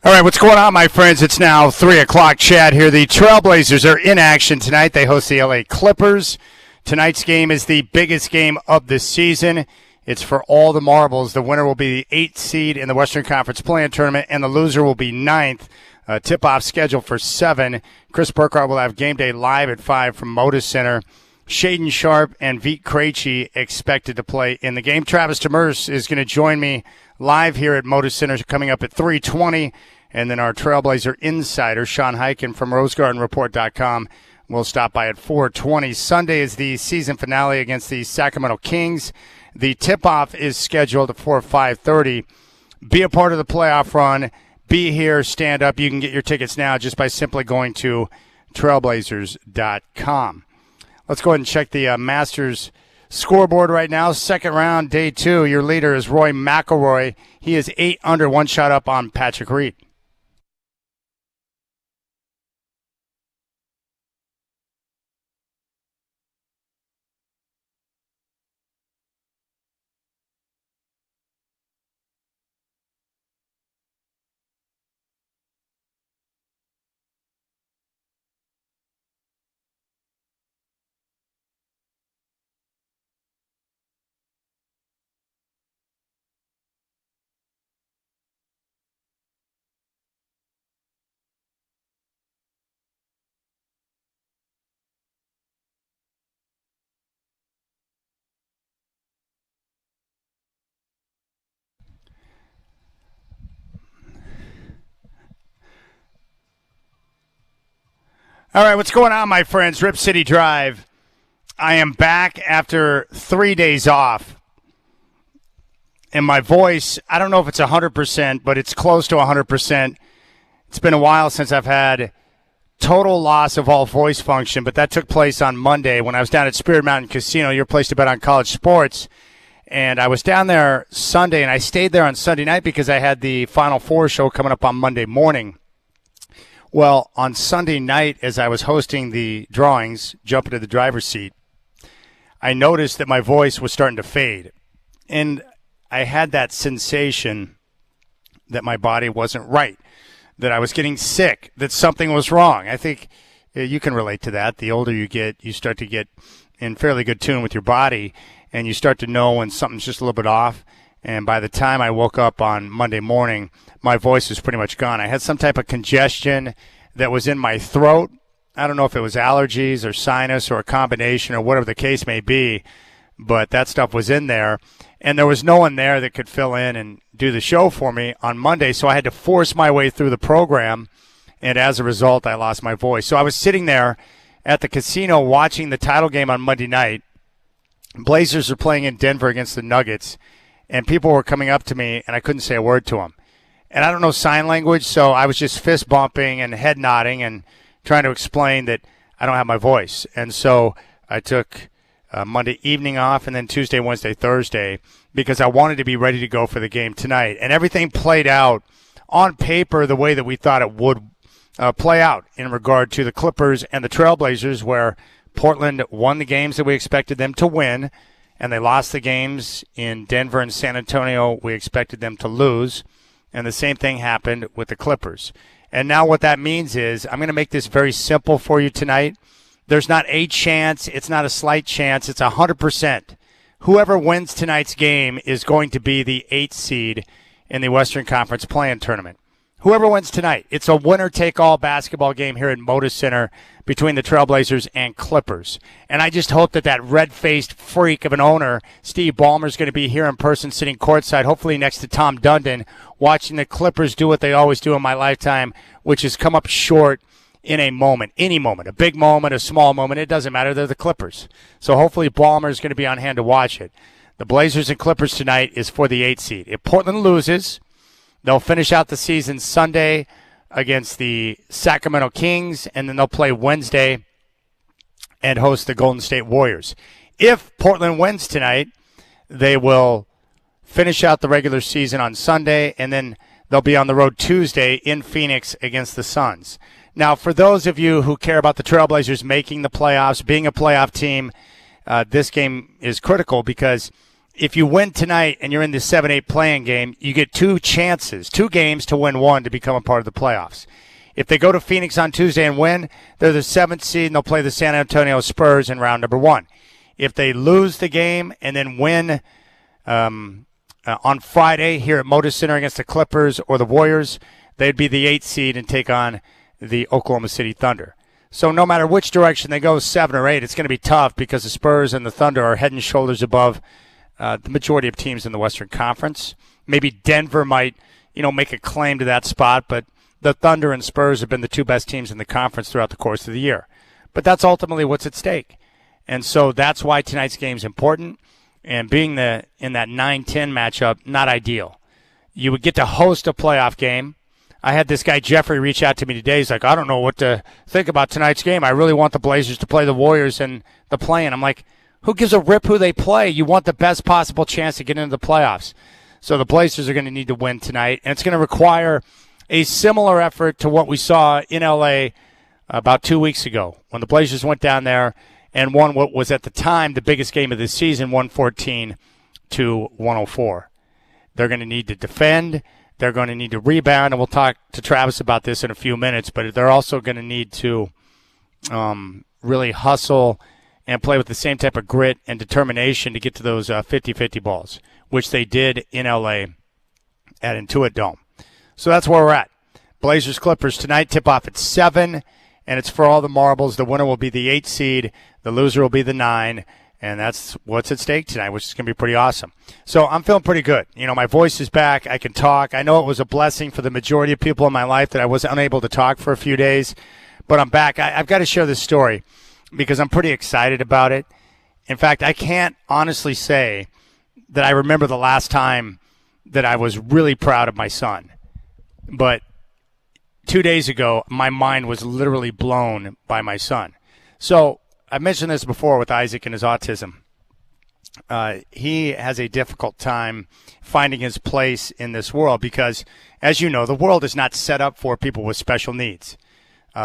All right, what's going on, my friends? It's now 3 o'clock. Chad here. The Trailblazers are in action tonight. They host the LA Clippers. Tonight's game is the biggest game of the season. It's for all the marbles. The winner will be the 8th seed in the Western Conference play-in tournament, and the loser will be 9th. Tip-off scheduled for 7. Chris Burkhardt will have game day live at 5 from Moda Center. Shaedon Sharpe and Vit Krejci expected to play in the game. Travis Demers is going to join me live here at Moda Center coming up at 3:20. And then our Trailblazer insider, Sean Highkin from RoseGardenReport.com, will stop by at 4:20. Sunday is the season finale against the Sacramento Kings. The tip-off is scheduled for 5:30. Be a part of the playoff run. Be here, stand up. You can get your tickets now just by simply going to Trailblazers.com. Let's go ahead and check the Masters scoreboard right now. Second round, day 2. Your leader is Rory McIlroy. He is 8 under, 1 shot up on Patrick Reed. All right, what's going on, my friends? Rip City Drive. I am back after 3 days off. And my voice, I don't know if it's 100%, but it's close to 100%. It's been a while since I've had total loss of all voice function, but that took place on Monday when I was down at Spirit Mountain Casino, your place to bet on college sports. And I was down there Sunday, and I stayed there on Sunday night because I had the Final Four show coming up on Monday morning. Well, on Sunday night, as I was hosting the drawings, jumping to the driver's seat, I noticed that my voice was starting to fade. And I had that sensation that my body wasn't right, that I was getting sick, that something was wrong. I think you can relate to that. The older you get, you start to get in fairly good tune with your body, and you start to know when something's just a little bit off. And by the time I woke up on Monday morning, my voice was pretty much gone. I had some type of congestion that was in my throat. I don't know if it was allergies or sinus or a combination or whatever the case may be, but that stuff was in there. And there was no one there that could fill in and do the show for me on Monday, so I had to force my way through the program, and as a result, I lost my voice. So I was sitting there at the casino watching the title game on Monday night. Blazers are playing in Denver against the Nuggets, and people were coming up to me, and I couldn't say a word to them. And I don't know sign language, so I was just fist bumping and head nodding and trying to explain that I don't have my voice. And so I took Monday evening off and then Tuesday, Wednesday, Thursday because I wanted to be ready to go for the game tonight. And everything played out on paper the way that we thought it would play out in regard to the Clippers and the Trailblazers, where Portland won the games that we expected them to win, and they lost the games in Denver and San Antonio we expected them to lose. And the same thing happened with the Clippers. And now what that means is I'm going to make this very simple for you tonight. There's not a chance. It's not a slight chance. It's 100%. Whoever wins tonight's game is going to be the 8th seed in the Western Conference play-in tournament. Whoever wins tonight, it's a winner-take-all basketball game here at Moda Center between the Trailblazers and Clippers. And I just hope that that red-faced freak of an owner, Steve Ballmer, is going to be here in person sitting courtside, hopefully next to Tom Dundon, watching the Clippers do what they always do in my lifetime, which is come up short in a moment, any moment, a big moment, a small moment. It doesn't matter. They're the Clippers. So hopefully Ballmer is going to be on hand to watch it. The Blazers and Clippers tonight is for the 8th seed. If Portland loses, they'll finish out the season Sunday against the Sacramento Kings, and then they'll play Wednesday and host the Golden State Warriors. If Portland wins tonight, they will finish out the regular season on Sunday, and then they'll be on the road Tuesday in Phoenix against the Suns. Now, for those of you who care about the Trailblazers making the playoffs, being a playoff team, this game is critical because if you win tonight and you're in the 7-8 playing game, you get two games to win one to become a part of the playoffs. If they go to Phoenix on Tuesday and win, they're the 7th seed and they'll play the San Antonio Spurs in round number 1. If they lose the game and then win on Friday here at Moda Center against the Clippers or the Warriors, they'd be the 8th seed and take on the Oklahoma City Thunder. So no matter which direction they go, 7 or 8, it's going to be tough because the Spurs and the Thunder are head and shoulders above the majority of teams in the Western Conference. Maybe Denver might, make a claim to that spot, but the Thunder and Spurs have been the two best teams in the conference throughout the course of the year. But that's ultimately what's at stake. And so that's why tonight's game is important. And being in that 9-10 matchup, not ideal. You would get to host a playoff game. I had this guy, Jeffrey, reach out to me today. He's like, I don't know what to think about tonight's game. I really want the Blazers to play the Warriors in the play-in. I'm like, who gives a rip who they play? You want the best possible chance to get into the playoffs. So the Blazers are going to need to win tonight, and it's going to require a similar effort to what we saw in L.A. about 2 weeks ago when the Blazers went down there and won what was at the time the biggest game of the season, 114-104. They're going to need to defend. They're going to need to rebound, and we'll talk to Travis about this in a few minutes, but they're also going to need to really hustle and play with the same type of grit and determination to get to those 50-50 balls, which they did in L.A. at Intuit Dome. So that's where we're at. Blazers-Clippers tonight, tip-off at 7, and it's for all the marbles. The winner will be the 8 seed. The loser will be the 9, and that's what's at stake tonight, which is going to be pretty awesome. So I'm feeling pretty good. My voice is back. I can talk. I know it was a blessing for the majority of people in my life that I was unable to talk for a few days, but I'm back. I've got to share this story because I'm pretty excited about it. In fact, I can't honestly say that I remember the last time that I was really proud of my son. But 2 days ago, my mind was literally blown by my son. So I mentioned this before with Isaac and his autism. He has a difficult time finding his place in this world because, as you know, the world is not set up for people with special needs.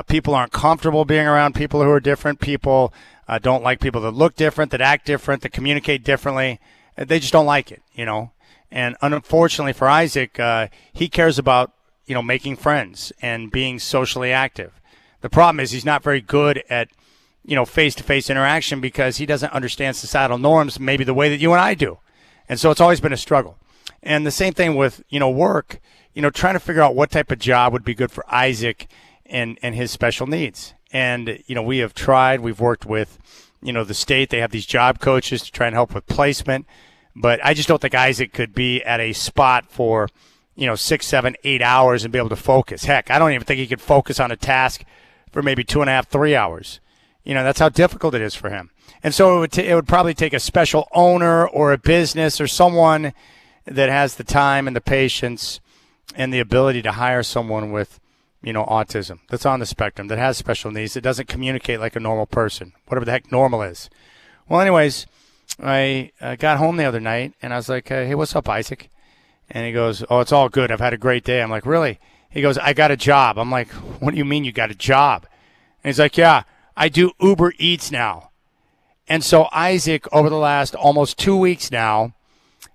People aren't comfortable being around people who are different. People don't like people that look different, that act different, that communicate differently. They just don't like it, And unfortunately for Isaac, he cares about, making friends and being socially active. The problem is he's not very good at, face-to-face interaction because he doesn't understand societal norms maybe the way that you and I do. And so it's always been a struggle. And the same thing with, work, trying to figure out what type of job would be good for Isaac and his special needs. And, we have tried. We've worked with, the state. They have these job coaches to try and help with placement. But I just don't think Isaac could be at a spot for, 6, 7, 8 hours and be able to focus. Heck, I don't even think he could focus on a task for maybe 2.5, 3 hours. That's how difficult it is for him. And so it would probably take a special owner or a business or someone that has the time and the patience and the ability to hire someone with, autism, that's on the spectrum, that has special needs, that doesn't communicate like a normal person, whatever the heck normal is. Well, anyways, I got home the other night, and I was like, hey, what's up, Isaac? And he goes, oh, it's all good. I've had a great day. I'm like, really? He goes, I got a job. I'm like, what do you mean you got a job? And he's like, yeah, I do Uber Eats now. And so Isaac, over the last almost 2 weeks now,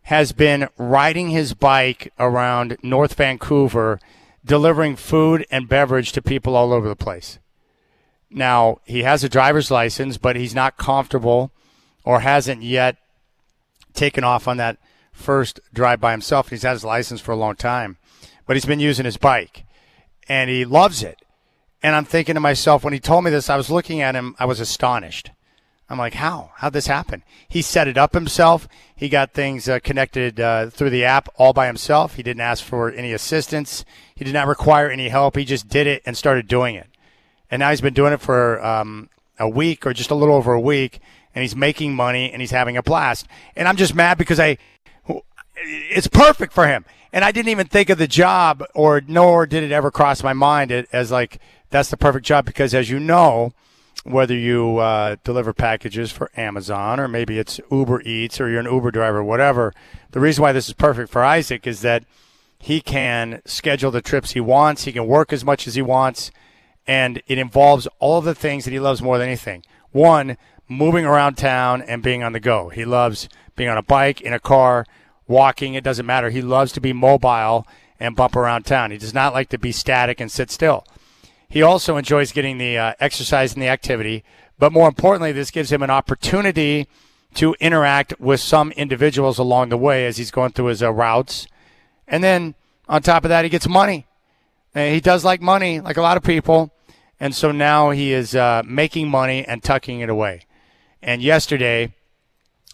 has been riding his bike around North Vancouver, delivering food and beverage to people all over the place. Now, he has a driver's license, but he's not comfortable or hasn't yet taken off on that first drive by himself. He's had his license for a long time, but he's been using his bike, and he loves it. And I'm thinking to myself, when he told me this, I was looking at him, I was astonished. I'm like, how? How'd this happen? He set it up himself. He got things connected through the app all by himself. He didn't ask for any assistance. He did not require any help. He just did it and started doing it. And now he's been doing it for a week or just a little over a week, and he's making money, and he's having a blast. And I'm just mad because it's perfect for him. And I didn't even think of the job, nor did it ever cross my mind as like, that's the perfect job because, as you know, whether you deliver packages for Amazon or maybe it's Uber Eats or you're an Uber driver, whatever, the reason why this is perfect for Isaac is that he can schedule the trips he wants. He can work as much as he wants, and it involves all of the things that he loves more than anything. One, moving around town and being on the go. He loves being on a bike, in a car, walking. It doesn't matter. He loves to be mobile and bump around town. He does not like to be static and sit still. He also enjoys getting the exercise and the activity, but more importantly, this gives him an opportunity to interact with some individuals along the way as he's going through his routes. And then on top of that, he gets money. He does like money, like a lot of people. And so now he is making money and tucking it away. And yesterday,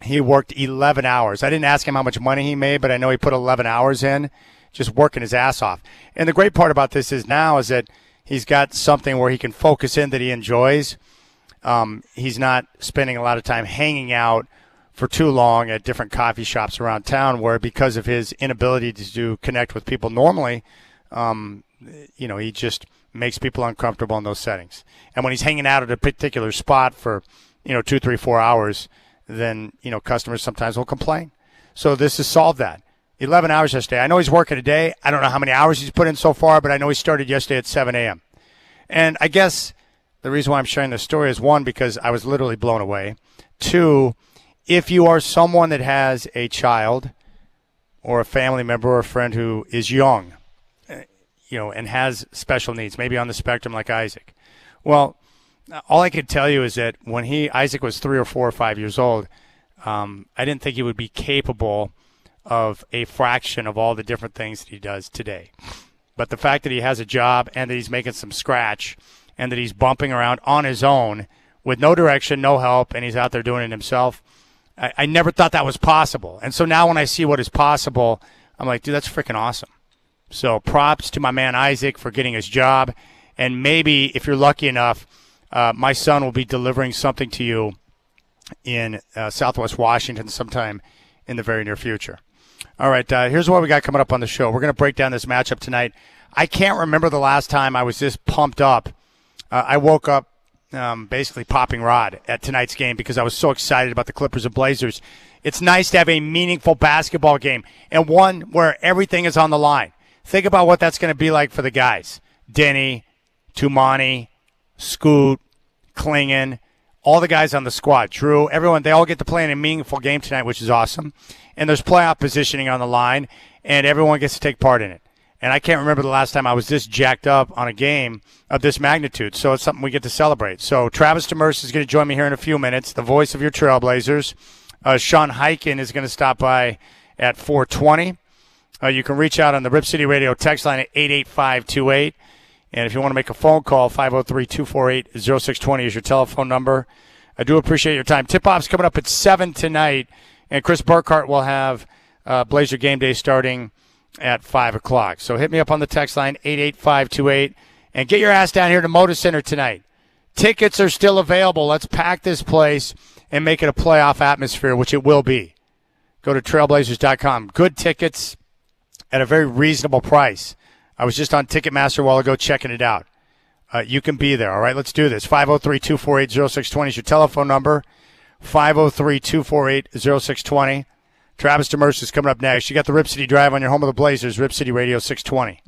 he worked 11 hours. I didn't ask him how much money he made, but I know he put 11 hours in, just working his ass off. And the great part about this is that he's got something where he can focus in that he enjoys. He's not spending a lot of time hanging out for too long at different coffee shops around town where, because of his inability to connect with people normally, he just makes people uncomfortable in those settings. And when he's hanging out at a particular spot for, 2, 3, 4 hours, then, customers sometimes will complain. So this has solved that. 11 hours yesterday. I know he's working today. I don't know how many hours he's put in so far, but I know he started yesterday at 7 a.m. And I guess the reason why I'm sharing this story is, one, because I was literally blown away. Two, if you are someone that has a child or a family member or a friend who is young, and has special needs, maybe on the spectrum like Isaac, well, all I could tell you is that when Isaac was 3 or 4 or 5 years old, I didn't think he would be capable of a fraction of all the different things that he does today. But the fact that he has a job and that he's making some scratch and that he's bumping around on his own with no direction, no help, and he's out there doing it himself, I never thought that was possible. And so now when I see what is possible, I'm like, dude, that's freaking awesome. So props to my man Isaac for getting his job. And maybe if you're lucky enough, my son will be delivering something to you in Southwest Washington sometime in the very near future. All right, here's what we got coming up on the show. We're going to break down this matchup tonight. I can't remember the last time I was this pumped up. I woke up basically popping rod at tonight's game because I was so excited about the Clippers and Blazers. It's nice to have a meaningful basketball game and one where everything is on the line. Think about what that's going to be like for the guys. Denny, Tumani, Scoot, Klingon, all the guys on the squad. Drew, everyone, they all get to play in a meaningful game tonight, which is awesome. And there's playoff positioning on the line, and everyone gets to take part in it. And I can't remember the last time I was this jacked up on a game of this magnitude. So it's something we get to celebrate. So Travis Demers is going to join me here in a few minutes, the voice of your Trailblazers. Sean Highkin is going to stop by at 4:20. You can reach out on the Rip City Radio text line at 88528. And if you want to make a phone call, 503-248-0620 is your telephone number. I do appreciate your time. Tip-off's coming up at 7 tonight, and Chris Burkhart will have Blazer Game Day starting at 5 o'clock. So hit me up on the text line, 88528, and get your ass down here to Moda Center tonight. Tickets are still available. Let's pack this place and make it a playoff atmosphere, which it will be. Go to trailblazers.com. Good tickets at a very reasonable price. I was just on Ticketmaster a while ago checking it out. You can be there, all right? Let's do this. 503-248-0620 is your telephone number. 503-248-0620. Travis Demers is coming up next. You got the Rip City Drive on your home of the Blazers, Rip City Radio 620.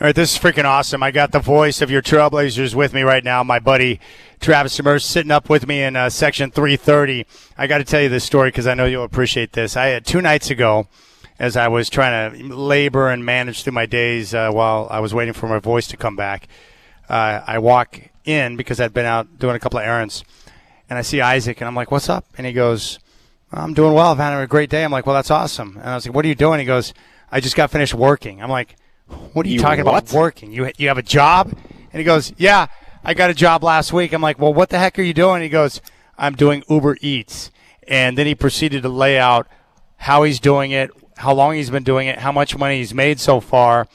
All right, this is freaking awesome. I got the voice of your Trailblazers with me right now, my buddy Travis Demers, sitting up with me in section 330. I got to tell you this story because I know you'll appreciate this. I had 2 nights ago, as I was trying to labor and manage through my days while I was waiting for my voice to come back, I walk in because I'd been out doing a couple of errands, and I see Isaac, and I'm like, what's up? And he goes, I'm doing well. I'm having a great day. I'm like, well, that's awesome. And I was like, what are you doing? He goes, I just got finished working. I'm like, what are you talking about working? You have a job? And he goes, yeah, I got a job last week. I'm like, well, what the heck are you doing? He goes, I'm doing Uber Eats. And then he proceeded to lay out how he's doing it, how long he's been doing it, how much money he's made so far.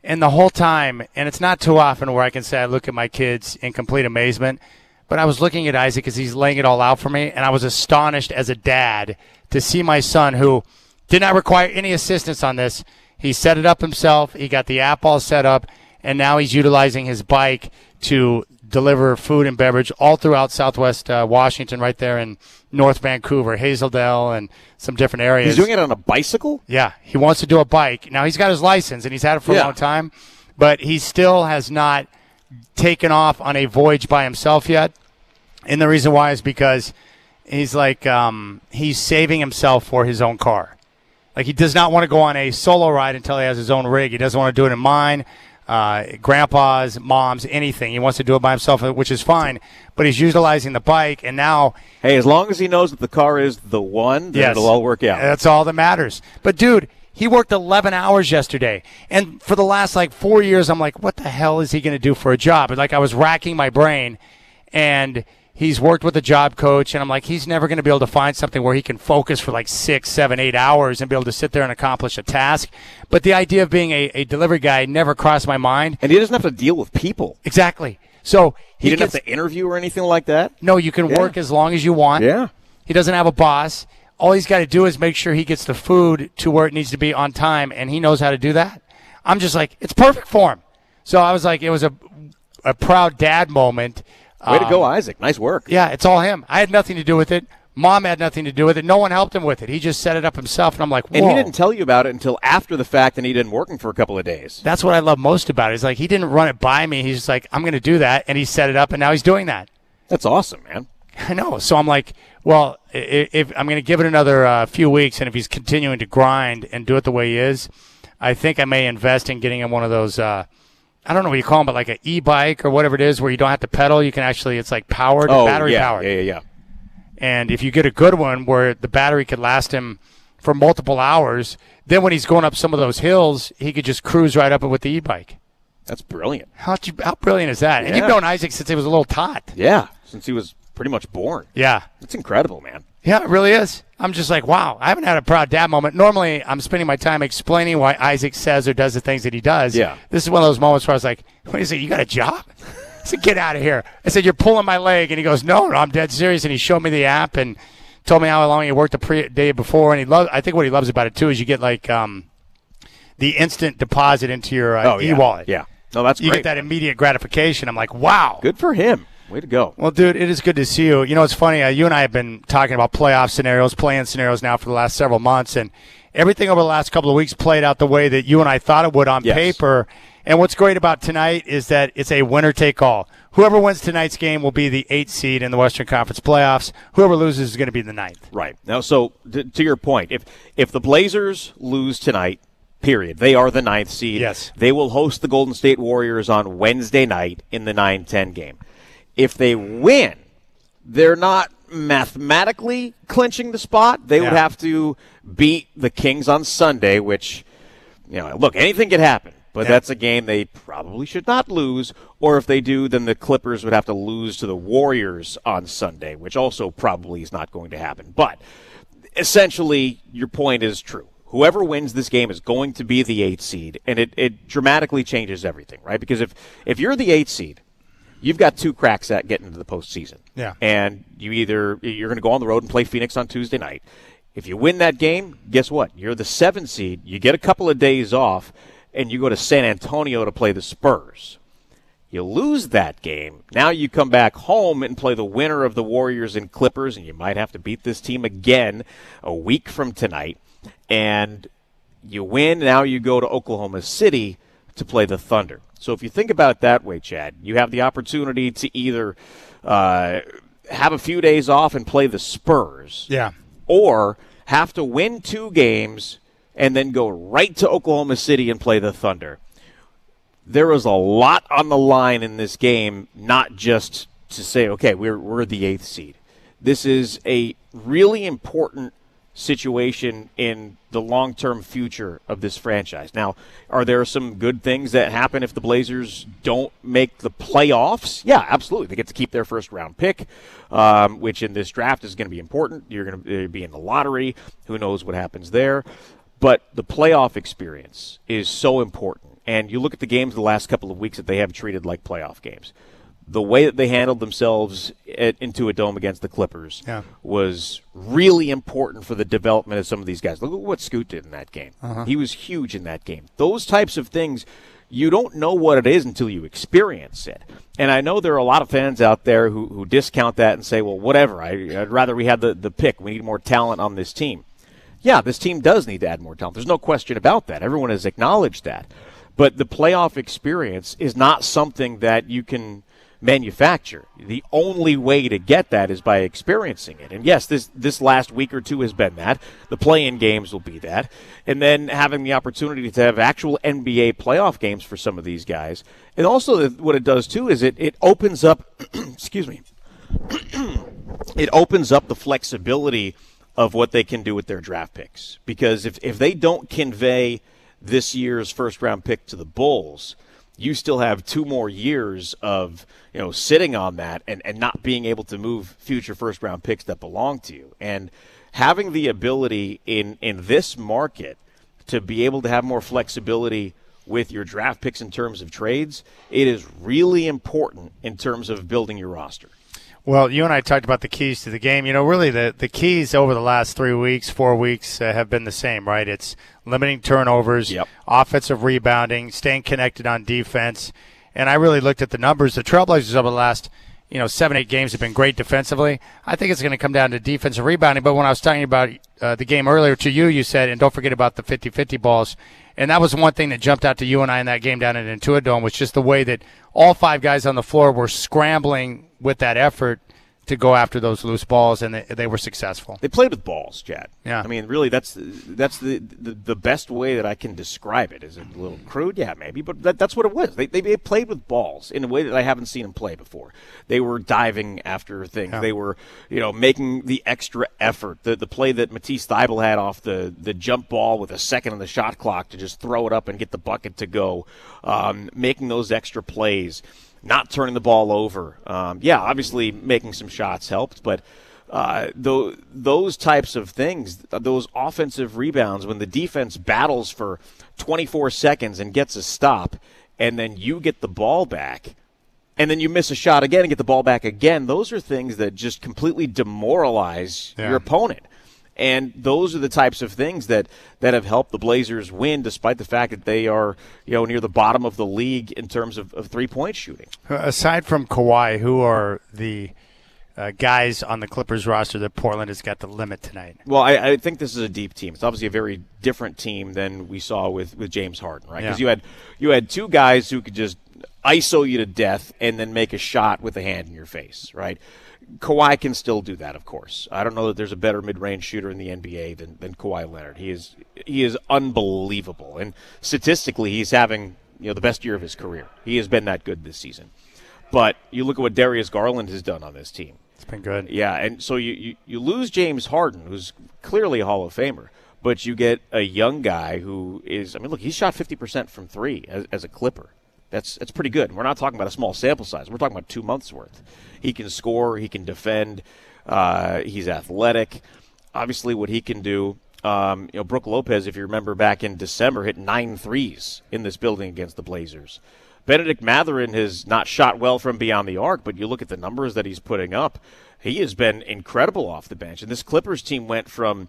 And the whole time, and it's not too often where I can say I look at my kids in complete amazement, but I was looking at Isaac as he's laying it all out for me, and I was astonished as a dad to see my son, who did not require any assistance on this. He set it up himself. He got the app all set up, and now he's utilizing his bike to deliver food and beverage all throughout Southwest Washington, right there in North Vancouver, Hazeldale, and some different areas. He's doing it on a bicycle? Yeah, he wants to do a bike. Now, he's got his license, and he's had it for a long time, but he still has not taken off on a voyage by himself yet. And the reason why is because he's like he's saving himself for his own car. Like, he does not want to go on a solo ride until he has his own rig. He doesn't want to do it in mine, grandpa's, mom's, anything. He wants to do it by himself, which is fine. But he's utilizing the bike, and now... Hey, as long as he knows that the car is the one, then it'll all work out. That's all that matters. But, dude, he worked 11 hours yesterday. And for the last, 4 years, I'm like, what the hell is he going to do for a job? And, I was racking my brain, and... He's worked with a job coach, and I'm like, he's never going to be able to find something where he can focus for 6, 7, 8 hours and be able to sit there and accomplish a task. But the idea of being a delivery guy never crossed my mind. And he doesn't have to deal with people. Exactly. So he didn't have to interview or anything like that? No, you can work as long as you want. Yeah. He doesn't have a boss. All he's got to do is make sure he gets the food to where it needs to be on time, and he knows how to do that. I'm just like, it's perfect for him. So I was like, it was a proud dad moment. Way to go, Isaac. Nice work. Yeah, it's all him. I had nothing to do with it. Mom had nothing to do with it. No one helped him with it. He just set it up himself, and I'm like, whoa. And he didn't tell you about it until after the fact, and he didn't working for a couple of days. That's what I love most about it. It's like he didn't run it by me. He's just like, I'm going to do that, and he set it up, and now he's doing that. That's awesome, man. I know. So I'm like, well, if I'm going to give it another few weeks, and if he's continuing to grind and do it the way he is, I think I may invest in getting him one of those I don't know what you call them, but like an e-bike or whatever it is where you don't have to pedal. You can actually, it's like powered, battery powered. Yeah. And if you get a good one where the battery could last him for multiple hours, then when he's going up some of those hills, he could just cruise right up it with the e-bike. That's brilliant. How brilliant is that? Yeah. And you've known Isaac since he was a little tot. Yeah, since he was pretty much born. Yeah. That's incredible, man. Yeah, it really is. I'm just like, wow, I haven't had a proud dad moment. Normally, I'm spending my time explaining why Isaac says or does the things that he does. Yeah. This is one of those moments where I was like, what is it, you got a job? I said, get out of here. I said, you're pulling my leg. And he goes, no, I'm dead serious. And he showed me the app and told me how long he worked the day before. And I think what he loves about it, too, is you get like the instant deposit into your e-wallet. Yeah. No, that's great. You get that immediate gratification. I'm like, wow. Good for him. Way to go. Well, dude, it is good to see you. You know, it's funny. You and I have been talking about playoff scenarios, play-in scenarios now for the last several months, and everything over the last couple of weeks played out the way that you and I thought it would on paper. And what's great about tonight is that it's a winner-take-all. Whoever wins tonight's game will be the 8th seed in the Western Conference playoffs. Whoever loses is going to be the 9th. Right. Now, so to your point, if the Blazers lose tonight, period, they are the 9th seed. Yes. They will host the Golden State Warriors on Wednesday night in the 9-10 game. If they win, they're not mathematically clinching the spot. They would have to beat the Kings on Sunday, which, look, anything could happen. But that's a game they probably should not lose. Or if they do, then the Clippers would have to lose to the Warriors on Sunday, which also probably is not going to happen. But essentially, your point is true. Whoever wins this game is going to be the 8th seed, and it dramatically changes everything, right? Because if you're the 8th seed, you've got 2 cracks at getting into the postseason. Yeah. And you're going to go on the road and play Phoenix on Tuesday night. If you win that game, guess what? You're the 7th seed. You get a couple of days off, and you go to San Antonio to play the Spurs. You lose that game. Now you come back home and play the winner of the Warriors and Clippers, and you might have to beat this team again a week from tonight. And you win. Now you go to Oklahoma City to play the Thunder. So if you think about it that way, Chad, you have the opportunity to either have a few days off and play the Spurs, or have to win 2 games and then go right to Oklahoma City and play the Thunder. There is a lot on the line in this game, not just to say, okay, we're the 8th seed. This is a really important situation in the long-term future of this franchise. Now, are there some good things that happen if the Blazers don't make the playoffs? Yeah, absolutely. They get to keep their first-round pick, which in this draft is going to be important. You're going to be in the lottery. Who knows what happens there? But the playoff experience is so important. And you look at the games the last couple of weeks that they have treated like playoff games. The way that they handled themselves into a dome against the Clippers was really important for the development of some of these guys. Look at what Scoot did in that game. He was huge in that game. Those types of things, you don't know what it is until you experience it. And I know there are a lot of fans out there who discount that and say, well, whatever, I'd rather we had the pick. We need more talent on this team. Yeah, this team does need to add more talent. There's no question about that. Everyone has acknowledged that. But the playoff experience is not something that you can manufacture. The only way to get that is by experiencing it. And yes, this last week or two has been that. The play-in games will be that. And then having the opportunity to have actual NBA playoff games for some of these guys. And also what it does too is it opens up excuse me. It opens up the flexibility of what they can do with their draft picks. Because if they don't convey this year's first-round pick to the Bulls, you still have 2 more years of sitting on that and not being able to move future first-round picks that belong to you. And having the ability in this market to be able to have more flexibility with your draft picks in terms of trades, it is really important in terms of building your roster. Well, you and I talked about the keys to the game. Really the keys over the last 3 weeks, 4 weeks have been the same, right? It's limiting turnovers, offensive rebounding, staying connected on defense. And I really looked at the numbers. The Trailblazers over the last 7-8 games have been great defensively. I think it's going to come down to defensive rebounding. But when I was talking about the game earlier to you, you said, and don't forget about the 50-50 balls. And that was one thing that jumped out to you and I in that game down at Intuit Dome, was just the way that all 5 guys on the floor were scrambling with that effort to go after those loose balls, and they were successful. They played with balls, Chad. Yeah. I mean, really, that's the best way that I can describe it. Is it a little crude? Yeah, maybe, but that's what it was. They played with balls in a way that I haven't seen them play before. They were diving after things. Yeah. They were, making the extra effort. The play that Matisse Thybulle had off the jump ball with a second on the shot clock to just throw it up and get the bucket to go, making those extra plays. Not turning the ball over. Obviously making some shots helped, but those types of things, those offensive rebounds, when the defense battles for 24 seconds and gets a stop, and then you get the ball back, and then you miss a shot again and get the ball back again, those are things that just completely demoralize your opponent. And those are the types of things that have helped the Blazers win, despite the fact that they are, near the bottom of the league in terms of three-point shooting. Aside from Kawhi, who are the guys on the Clippers roster that Portland has got the limit tonight? Well, I think this is a deep team. It's obviously a very different team than we saw with James Harden, right? Because you had 2 guys who could just ISO you to death and then make a shot with a hand in your face, right? Kawhi can still do that, of course. I don't know that there's a better mid-range shooter in the NBA than Kawhi Leonard. He is unbelievable, and statistically, he's having the best year of his career. He has been that good this season. But you look at what Darius Garland has done on this team. It's been good. Yeah, and so you lose James Harden, who's clearly a Hall of Famer, but you get a young guy who is. Look, he's shot 50% from 3 as a Clipper. That's pretty good. We're not talking about a small sample size. We're talking about 2 months' worth. He can score. He can defend. He's athletic. Obviously, what he can do. Brook Lopez, if you remember back in December, hit 9 threes in this building against the Blazers. Benedict Mathurin has not shot well from beyond the arc, but you look at the numbers that he's putting up. He has been incredible off the bench. And this Clippers team went from,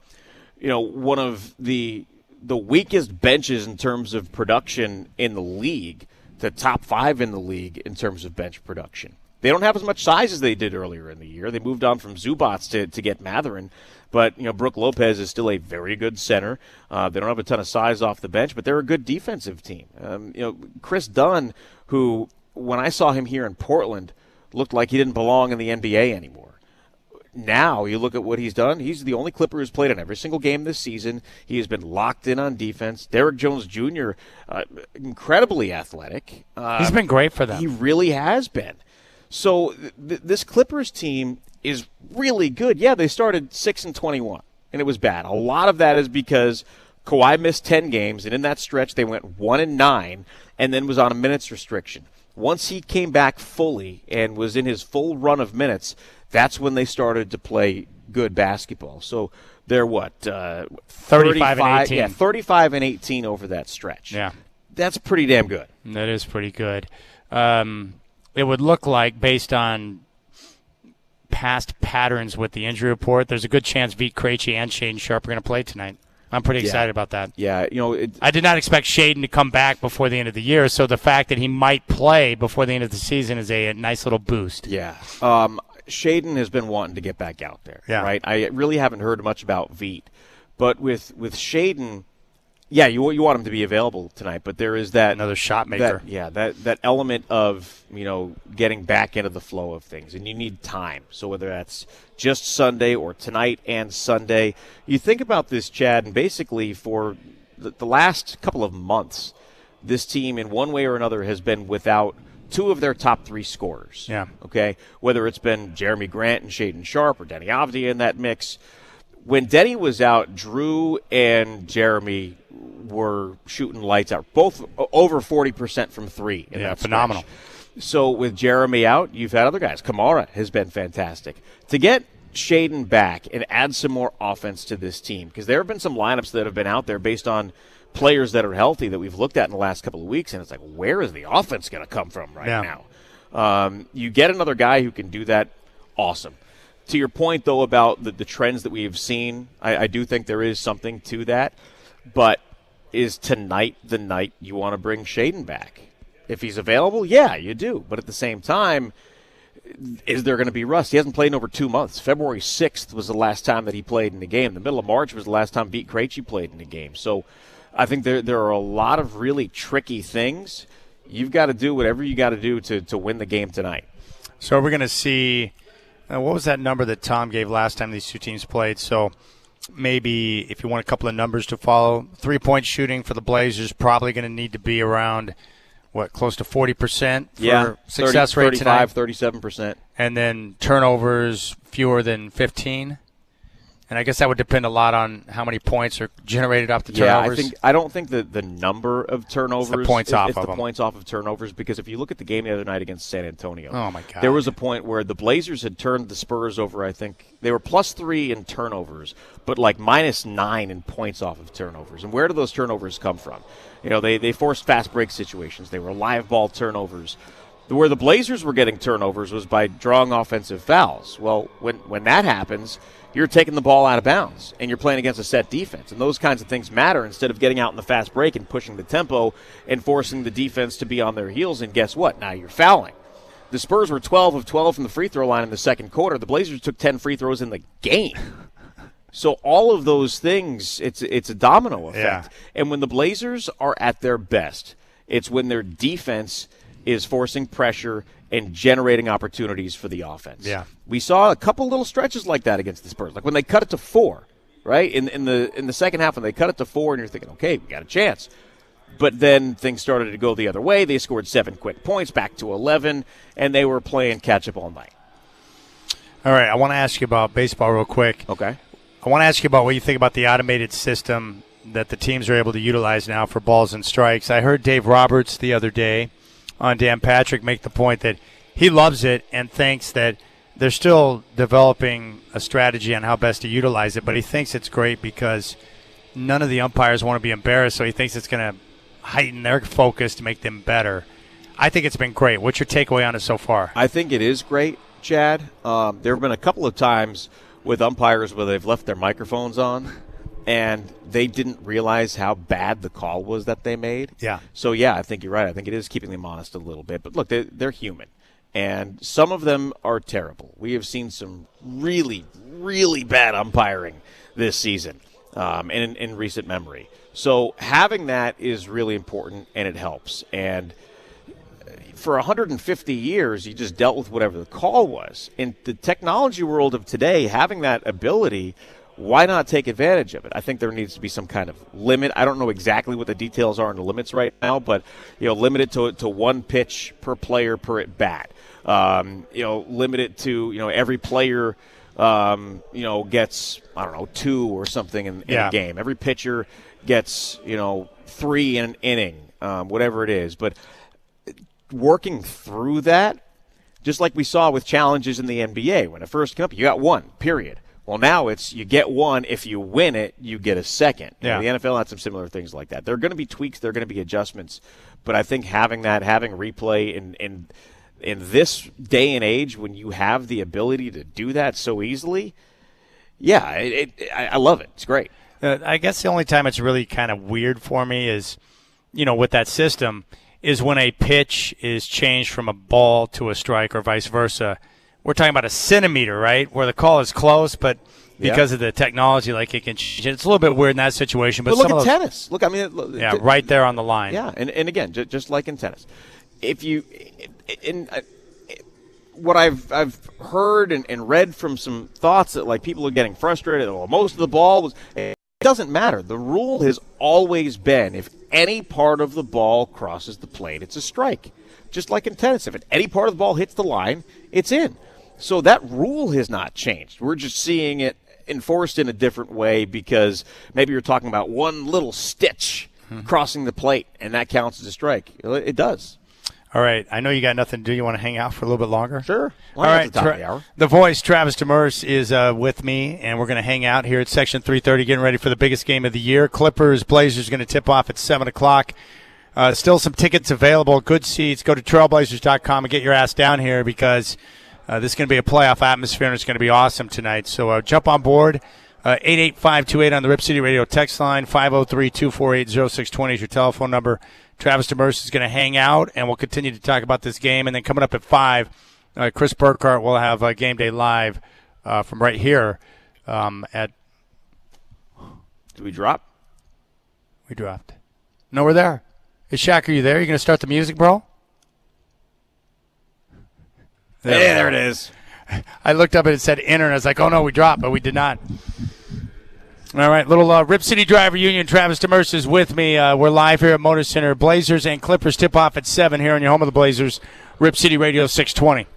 one of the weakest benches in terms of production in the league to top 5 in the league in terms of bench production. They don't have as much size as they did earlier in the year. They moved on from Zubats to get Matherin. But, Brook Lopez is still a very good center. They don't have a ton of size off the bench, but they're a good defensive team. Chris Dunn, who, when I saw him here in Portland, looked like he didn't belong in the NBA anymore. Now, you look at what he's done. He's the only Clipper who's played in every single game this season. He has been locked in on defense. Derrick Jones Jr., incredibly athletic. He's been great for them. He really has been. So this Clippers team is really good. Yeah, they started 6-21, and it was bad. A lot of that is because Kawhi missed 10 games, and in that stretch they went 1-9 and then was on a minutes restriction. Once he came back fully and was in his full run of minutes, that's when they started to play good basketball. So they're 35 and 18. Yeah, 35 and 18 over that stretch. Yeah. That's pretty damn good. That is pretty good. It would look like, based on past patterns with the injury report, there's a good chance Vit Krejci and Shaedon Sharpe are going to play tonight. I'm pretty excited about that. Yeah, I did not expect Shaedon to come back before the end of the year, so the fact that he might play before the end of the season is a nice little boost. Yeah. Shaedon has been wanting to get back out there, right? I really haven't heard much about Vit. But with Shaedon, yeah, you want him to be available tonight, but there is that another shot maker. That element of, getting back into the flow of things, and you need time. So whether that's just Sunday or tonight and Sunday, you think about this, Chad, and basically for the last couple of months, this team in one way or another has been without two of their top three scorers. Yeah. Okay? Whether it's been Jeremy Grant and Shaedon Sharpe or Denny Avdia in that mix. When Denny was out, Drew and Jeremy were shooting lights out, both over 40% from three. Yeah, phenomenal. Stretch. So with Jeremy out, you've had other guys. Kamara has been fantastic. To get Shaedon back and add some more offense to this team, because there have been some lineups that have been out there based on players that are healthy that we've looked at in the last couple of weeks, and it's like, where is the offense going to come from now? You get another guy who can do that, awesome. To your point, though, about the trends that we have seen, I do think there is something to that. But is tonight the night you want to bring Shaedon back? If he's available, yeah, you do. But at the same time, is there going to be rust? He hasn't played in over 2 months. February 6th was the last time that he played in the game. The middle of March was the last time Vit Krejci played in the game. So I think there are a lot of really tricky things. You've got to do whatever you got to do to win the game tonight. So we're going to see what was that number that Tom gave last time these two teams played? So maybe if you want a couple of numbers to follow, 3-point shooting for the Blazers probably going to need to be around, close to 40% for success rate tonight? 37%. And then turnovers fewer than 15? And I guess that would depend a lot on how many points are generated off the turnovers. Yeah, I don't think that the number of turnovers it's the points off of turnovers, because if you look at the game the other night against San Antonio, oh my God, there was a point where the Blazers had turned the Spurs over. I think they were +3 in turnovers, but like -9 in points off of turnovers. And where do those turnovers come from? They forced fast break situations. They were live ball turnovers. Where the Blazers were getting turnovers was by drawing offensive fouls. Well, when that happens, you're taking the ball out of bounds, and you're playing against a set defense. And those kinds of things matter instead of getting out in the fast break and pushing the tempo and forcing the defense to be on their heels. And guess what? Now you're fouling. The Spurs were 12 of 12 from the free throw line in the second quarter. The Blazers took 10 free throws in the game. So all of those things, it's a domino effect. Yeah. And when the Blazers are at their best, it's when their defense is forcing pressure and generating opportunities for the offense. Yeah. We saw a couple little stretches like that against the Spurs, like when they cut it to 4, right? In the second half, when they cut it to 4, and you're thinking, okay, we got a chance. But then things started to go the other way. They scored 7 quick points, back to 11, and they were playing catch-up all night. All right, I want to ask you about baseball real quick. Okay. I want to ask you about what you think about the automated system that the teams are able to utilize now for balls and strikes. I heard Dave Roberts the other day on Dan Patrick make the point that he loves it and thinks that they're still developing a strategy on how best to utilize it, but he thinks it's great because none of the umpires want to be embarrassed, so he thinks it's going to heighten their focus to make them better. I think it's been great. What's your takeaway on it so far? I think it is great, Chad. There have been a couple of times with umpires where they've left their microphones on and they didn't realize how bad the call was that they made. Yeah. So, yeah, I think you're right. I think it is keeping them honest a little bit. But, look, they're human. and some of them are terrible. We have seen some really, really bad umpiring this season in recent memory. So having that is really important, and it helps. And for 150 years, you just dealt with whatever the call was. In the technology world of today, having that ability, why not take advantage of it? I think there needs to be some kind of limit. I don't know exactly what the details are in the limits right now, but limit it to one pitch per player per at bat. Limit it to every player gets two or something in a game. Every pitcher gets 3 in an inning, whatever it is. But working through that, just like we saw with challenges in the NBA, when it first came up, you got one, period. Well, now it's you get one. If you win it, you get a second. Yeah. The NFL had some similar things like that. There are going to be tweaks. There are going to be adjustments. But I think having replay in this day and age when you have the ability to do that so easily, I love it. It's great. I guess the only time it's really kind of weird for me is, with that system, is when a pitch is changed from a ball to a strike or vice versa. We're talking about a centimeter, right, where the call is close, but because of the technology, it can change it. It's a little bit weird in that situation. But look at tennis. Look, right there on the line. Yeah, and again, just like in tennis, what I've heard and read from some thoughts that people are getting frustrated. Well, most of the ball was. It doesn't matter. The rule has always been if any part of the ball crosses the plate, it's a strike. Just like in tennis, if any part of the ball hits the line, it's in. So that rule has not changed. We're just seeing it enforced in a different way because maybe you're talking about one little stitch crossing the plate, and that counts as a strike. It does. All right. I know you got nothing to do. You want to hang out for a little bit longer? Sure. All right. The voice, Travis Demers, is with me, and we're going to hang out here at Section 330, getting ready for the biggest game of the year. Clippers, Blazers going to tip off at 7 o'clock. Still some tickets available, good seats. Go to trailblazers.com and get your ass down here because this is going to be a playoff atmosphere, and it's going to be awesome tonight. So jump on board. 88528 on the Rip City Radio text line. 503-248-0620 is your telephone number. Travis Demers is going to hang out, and we'll continue to talk about this game. And then coming up at 5, Chris Burkhardt will have Game Day Live from right here at – Did we drop? We dropped. No, we're there. Hey, Shaq, are you there? You going to start the music, bro? There it is. I looked up and it said enter, and I was like, oh, no, we dropped, but we did not. All right, little Rip City Drive reunion. Travis Demers is with me. We're live here at Motor Center. Blazers and Clippers tip off at 7 here on your home of the Blazers, Rip City Radio 620.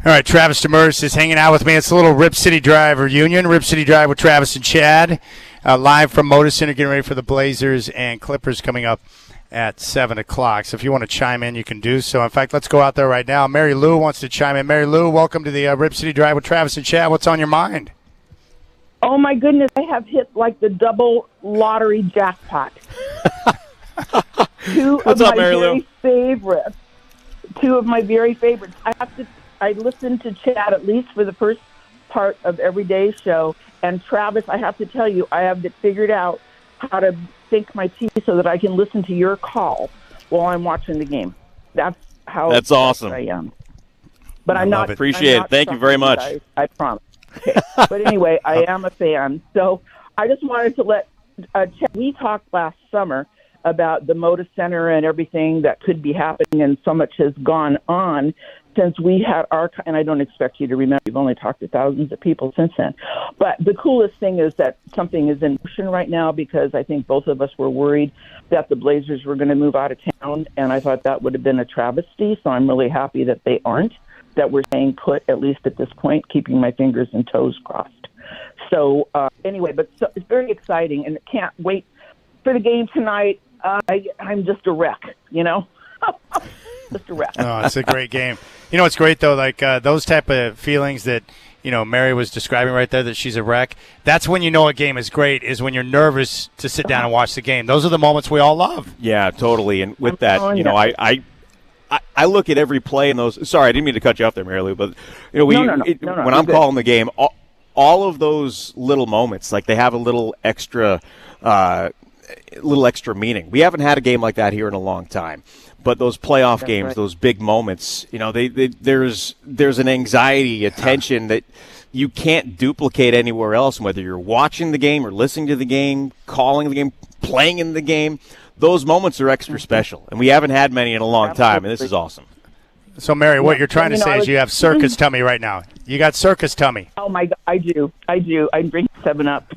All right, Travis Demers is hanging out with me. It's a little Rip City Drive reunion. Rip City Drive with Travis and Chad, live from Moda Center, getting ready for the Blazers and Clippers coming up at 7 o'clock. So if you want to chime in, you can do so. In fact, let's go out there right now. Mary Lou wants to chime in. Mary Lou, welcome to the Rip City Drive with Travis and Chad. What's on your mind? Oh, my goodness. I have hit like the double lottery jackpot. Two of my very favorites. I listened to Chad at least for the first part of Everyday Show. And Travis, I have to tell you, I have figured out how to sync my TV so that I can listen to your call while I'm watching the game. That's awesome. I am. But I'm not. Appreciate it. Thank you very much. I promise. Okay. But anyway, I am a fan. So I just wanted to let Chad, we talked last summer about the Moda Center and everything that could be happening, and so much has gone on since we had our, and I don't expect you to remember, we've only talked to thousands of people since then. But the coolest thing is that something is in motion right now, because I think both of us were worried that the Blazers were going to move out of town, and I thought that would have been a travesty, so I'm really happy that they aren't, that we're staying put, at least at this point, keeping my fingers and toes crossed. So anyway, it's very exciting, and can't wait for the game tonight. I'm just a wreck, just a wreck. Oh, it's a great game. You know what's great, though? Like those type of feelings that, Mary was describing right there, that she's a wreck. That's when you know a game is great, is when you're nervous to sit down and watch the game. Those are the moments we all love. Yeah, totally. And with that, I look at every play in those. Sorry, I didn't mean to cut you off there, Mary Lou, but when I'm calling the game, all of those little moments, like they have a little extra meaning. We haven't had a game like that here in a long time. But those playoff games, those big moments, there's an anxiety, a tension that you can't duplicate anywhere else. Whether you're watching the game or listening to the game, calling the game, playing in the game, those moments are extra special. And we haven't had many in a long time, and this is awesome. So, Mary, what you're trying to say is you have circus tummy right now. You got circus tummy. Oh, my God, I do. I drink 7-Up.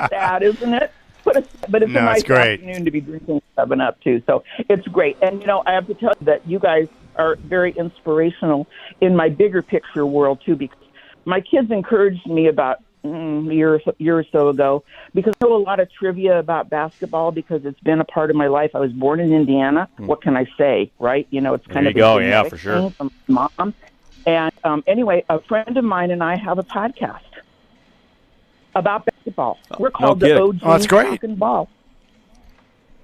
Sad, isn't it? But it's a nice afternoon to be drinking 7-Up, too. So it's great. And, I have to tell you that you guys are very inspirational in my bigger picture world, too, because my kids encouraged me about a year or so ago, because I know a lot of trivia about basketball because it's been a part of my life. I was born in Indiana. What can I say, right? It's kind of a yeah, for sure. From mom. And anyway, a friend of mine and I have a podcast about basketball. We're called the OG Talkin' Ball.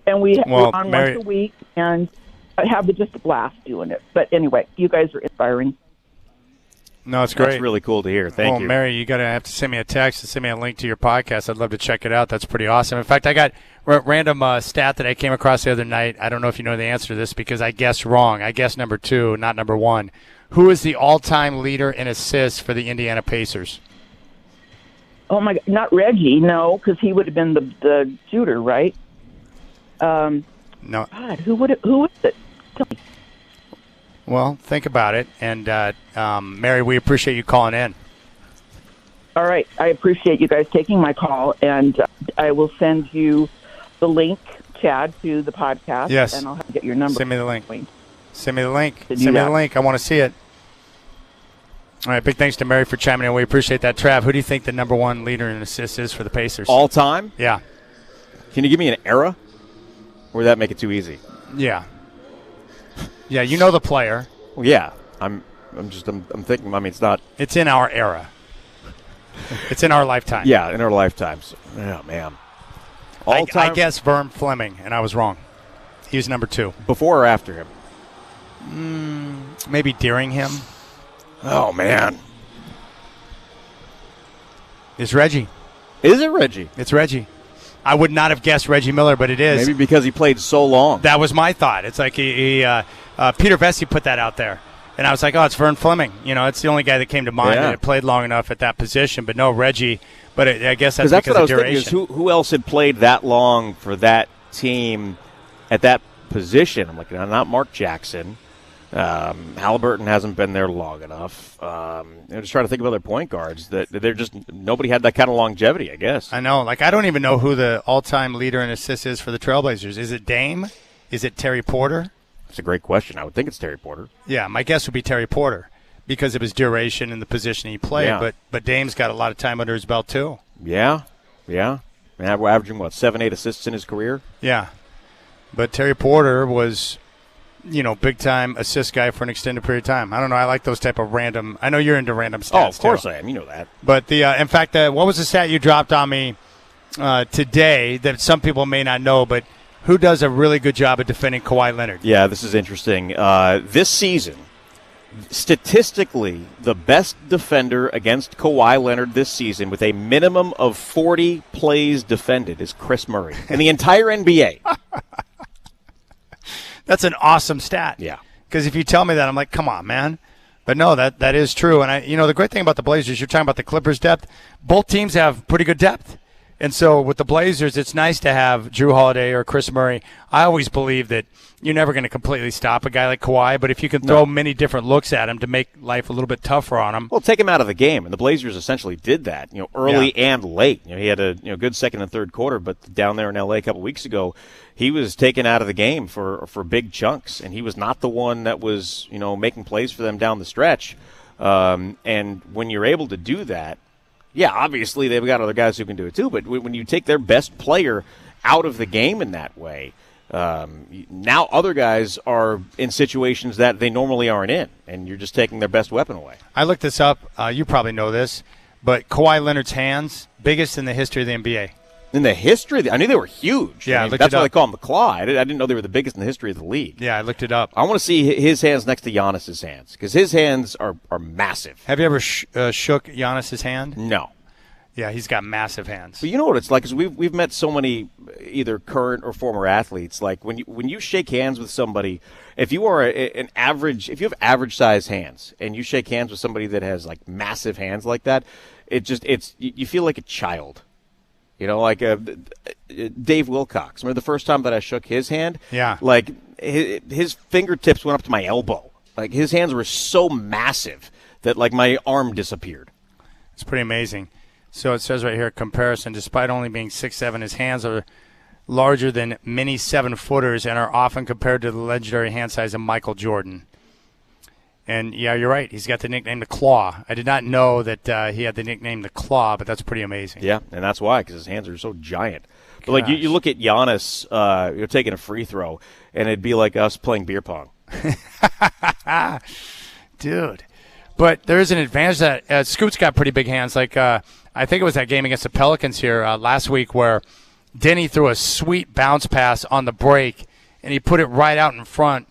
And we're on once a week, and I have just a blast doing it. But anyway, you guys are inspiring. No, it's great. That's really cool to hear. Thank you. Mary, you have to send me a text and send me a link to your podcast. I'd love to check it out. That's pretty awesome. In fact, I got a random stat that I came across the other night. I don't know if you know the answer to this because I guessed wrong. I guessed number 2, not number 1. Who is the all-time leader in assists for the Indiana Pacers? Oh, my God. Not Reggie, no, because he would have been the shooter, right? No. God, who is it? Tell me. Well, think about it. And, Mary, we appreciate you calling in. All right. I appreciate you guys taking my call, and I will send you the link, Chad, to the podcast. Yes. And I'll have to get your number. Send me the link. Send me the link. Send me the link. I want to see it. All right. Big thanks to Mary for chiming in. We appreciate that. Trav, who do you think the number 1 leader in assists is for the Pacers? All time? Yeah. Can you give me an era? Or would that make it too easy? Yeah. Yeah, you know the player. Well, yeah. I'm thinking, it's not. It's in our era. It's in our lifetime. Yeah, in our lifetimes. Oh, man. I guess Vern Fleming, and I was wrong. He was number 2. Before or after him? Maybe during him. Oh, man. It's Reggie. Is it Reggie? It's Reggie. I would not have guessed Reggie Miller, but it is. Maybe because he played so long. That was my thought. It's like Peter Vesey put that out there. And I was like, it's Vern Fleming. It's the only guy that came to mind that had played long enough at that position. But no, Reggie. But I guess that's because of duration. Thinking is who else had played that long for that team at that position? I'm like, not Mark Jackson. Halliburton hasn't been there long enough. I'm just trying to think of other point guards that they're just nobody had that kind of longevity, I guess. I know. I don't even know who the all-time leader in assists is for the Trailblazers. Is it Dame? Is it Terry Porter? That's a great question. I would think it's Terry Porter. Yeah, my guess would be Terry Porter because of his duration and the position he played. Yeah. But Dame's got a lot of time under his belt too. Yeah. And we're averaging, 7-8 assists in his career? Yeah. But Terry Porter was, big-time assist guy for an extended period of time. I don't know. I like those type of random – I know you're into random stats, Oh, of course too. I am. You know that. But, in fact, what was the stat you dropped on me today that some people may not know, but who does a really good job of defending Kawhi Leonard? Yeah, this is interesting. This season, statistically, the best defender against Kawhi Leonard this season with a minimum of 40 plays defended is Chris Murray in the entire NBA. That's an awesome stat. Yeah. Because if you tell me that, I'm like, come on, man. But no, that is true. And the great thing about the Blazers, you're talking about the Clippers' depth. Both teams have pretty good depth. And so with the Blazers, it's nice to have Drew Holiday or Chris Murray. I always believe that you're never going to completely stop a guy like Kawhi, but if you can throw many different looks at him to make life a little bit tougher on him. Well, take him out of the game, and the Blazers essentially did that, early and late. He had a good second and third quarter, but down there in L.A. a couple weeks ago, he was taken out of the game for big chunks, and he was not the one that was making plays for them down the stretch. And when you're able to do that, yeah, obviously they've got other guys who can do it too, but when you take their best player out of the game in that way, now other guys are in situations that they normally aren't in, and you're just taking their best weapon away. I looked this up. You probably know this, but Kawhi Leonard's hands, biggest in the history of the NBA. In the history, I knew they were huge. Yeah, that's why they call them the Claw. I didn't know they were the biggest in the history of the league. Yeah, I looked it up. I want to see his hands next to Giannis's hands because his hands are massive. Have you ever shook Giannis's hand? No. Yeah, he's got massive hands. But you know what it's like? Is we've met so many either current or former athletes. Like when you shake hands with somebody, if you are if you have average size hands and you shake hands with somebody that has like massive hands like that, you feel like a child. Like Dave Wilcox. Remember the first time that I shook his hand? Yeah. Like his fingertips went up to my elbow. Like his hands were so massive that like my arm disappeared. It's pretty amazing. So it says right here, comparison, despite only being 6'7", his hands are larger than many 7-footers and are often compared to the legendary hand size of Michael Jordan. And, yeah, you're right. He's got the nickname the Claw. I did not know that he had the nickname the Claw, but that's pretty amazing. Yeah, and that's why, because his hands are so giant. But, like, you look at Giannis, you're taking a free throw, and it'd be like us playing beer pong. Dude. But there is an advantage that Scoot's got pretty big hands. Like, I think it was that game against the Pelicans here last week where Denny threw a sweet bounce pass on the break, and he put it right out in front.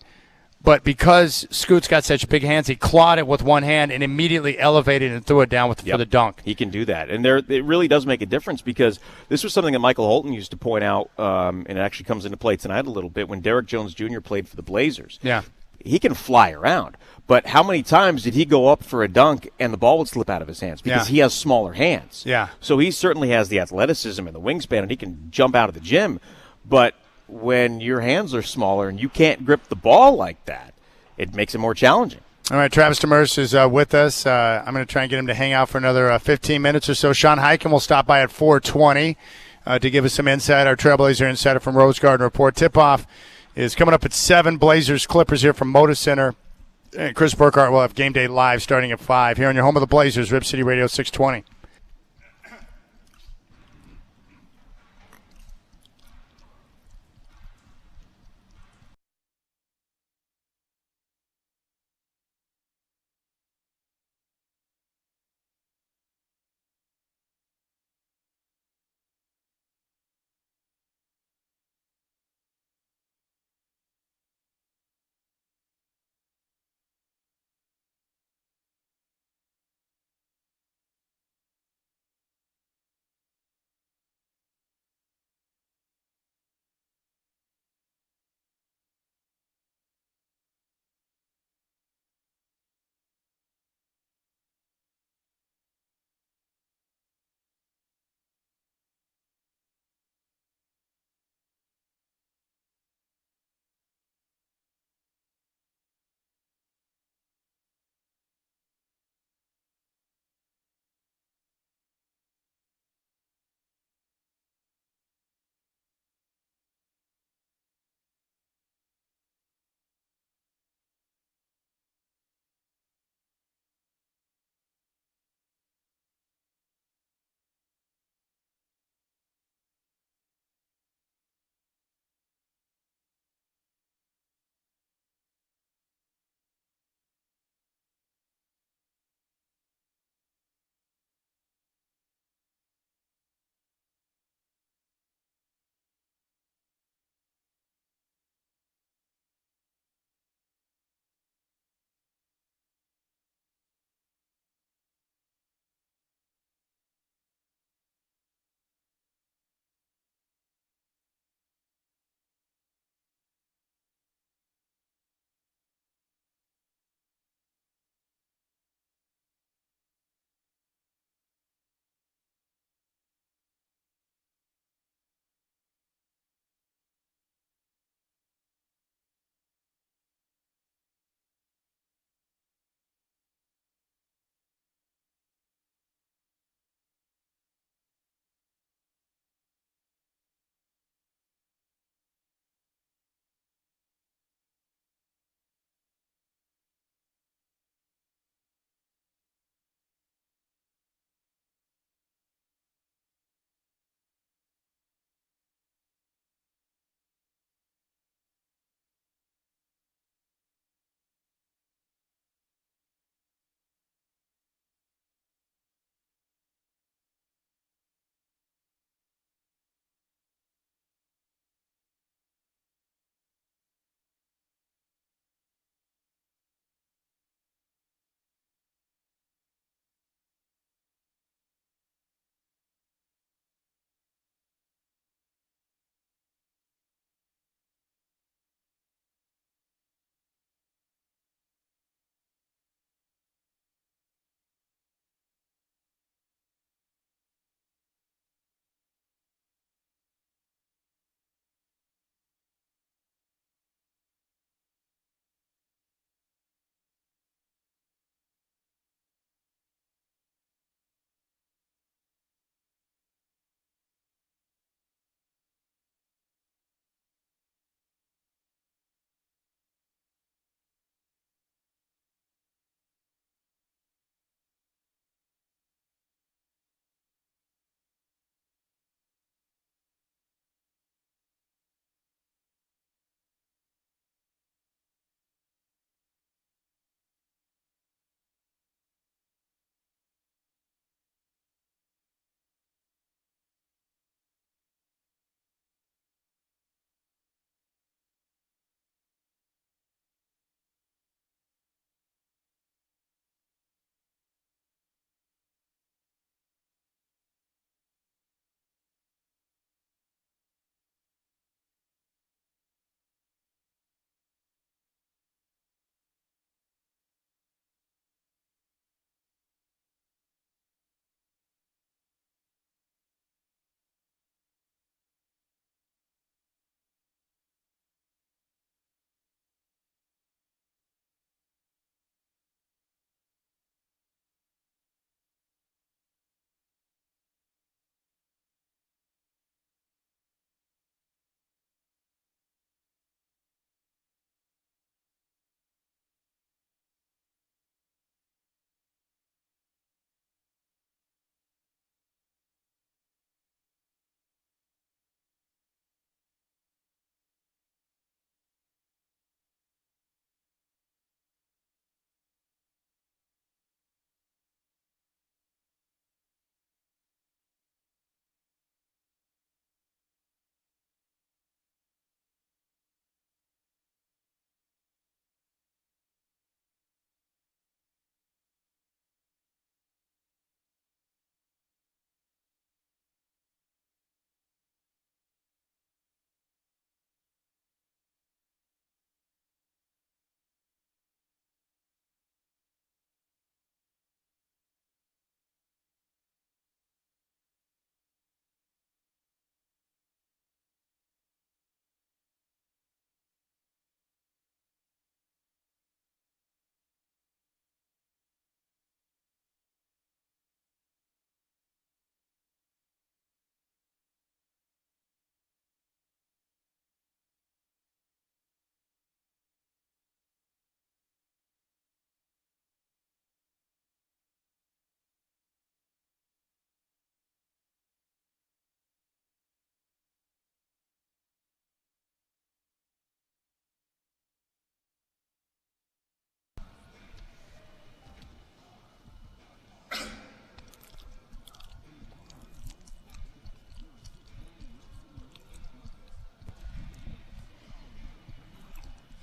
But because Scoot's got such big hands, he clawed it with one hand and immediately elevated and threw it down for the dunk. He can do that. And it really does make a difference because this was something that Michael Holton used to point out, and it actually comes into play tonight a little bit when Derrick Jones Jr. played for the Blazers. Yeah. He can fly around. But how many times did he go up for a dunk and the ball would slip out of his hands? Because he has smaller hands. Yeah. So he certainly has the athleticism and the wingspan, and he can jump out of the gym. But when your hands are smaller and you can't grip the ball like that, it makes it more challenging. All right, Travis Demers is with us. I'm going to try and get him to hang out for another 15 minutes or so. Sean Highkin will stop by at 4:20 to give us some insight. Our Trailblazer insider from Rose Garden Report. Tip-off is coming up at 7. Blazers Clippers here from Moda Center. And Chris Burkhardt will have Game Day Live starting at 5 here on your home of the Blazers, Rip City Radio 620.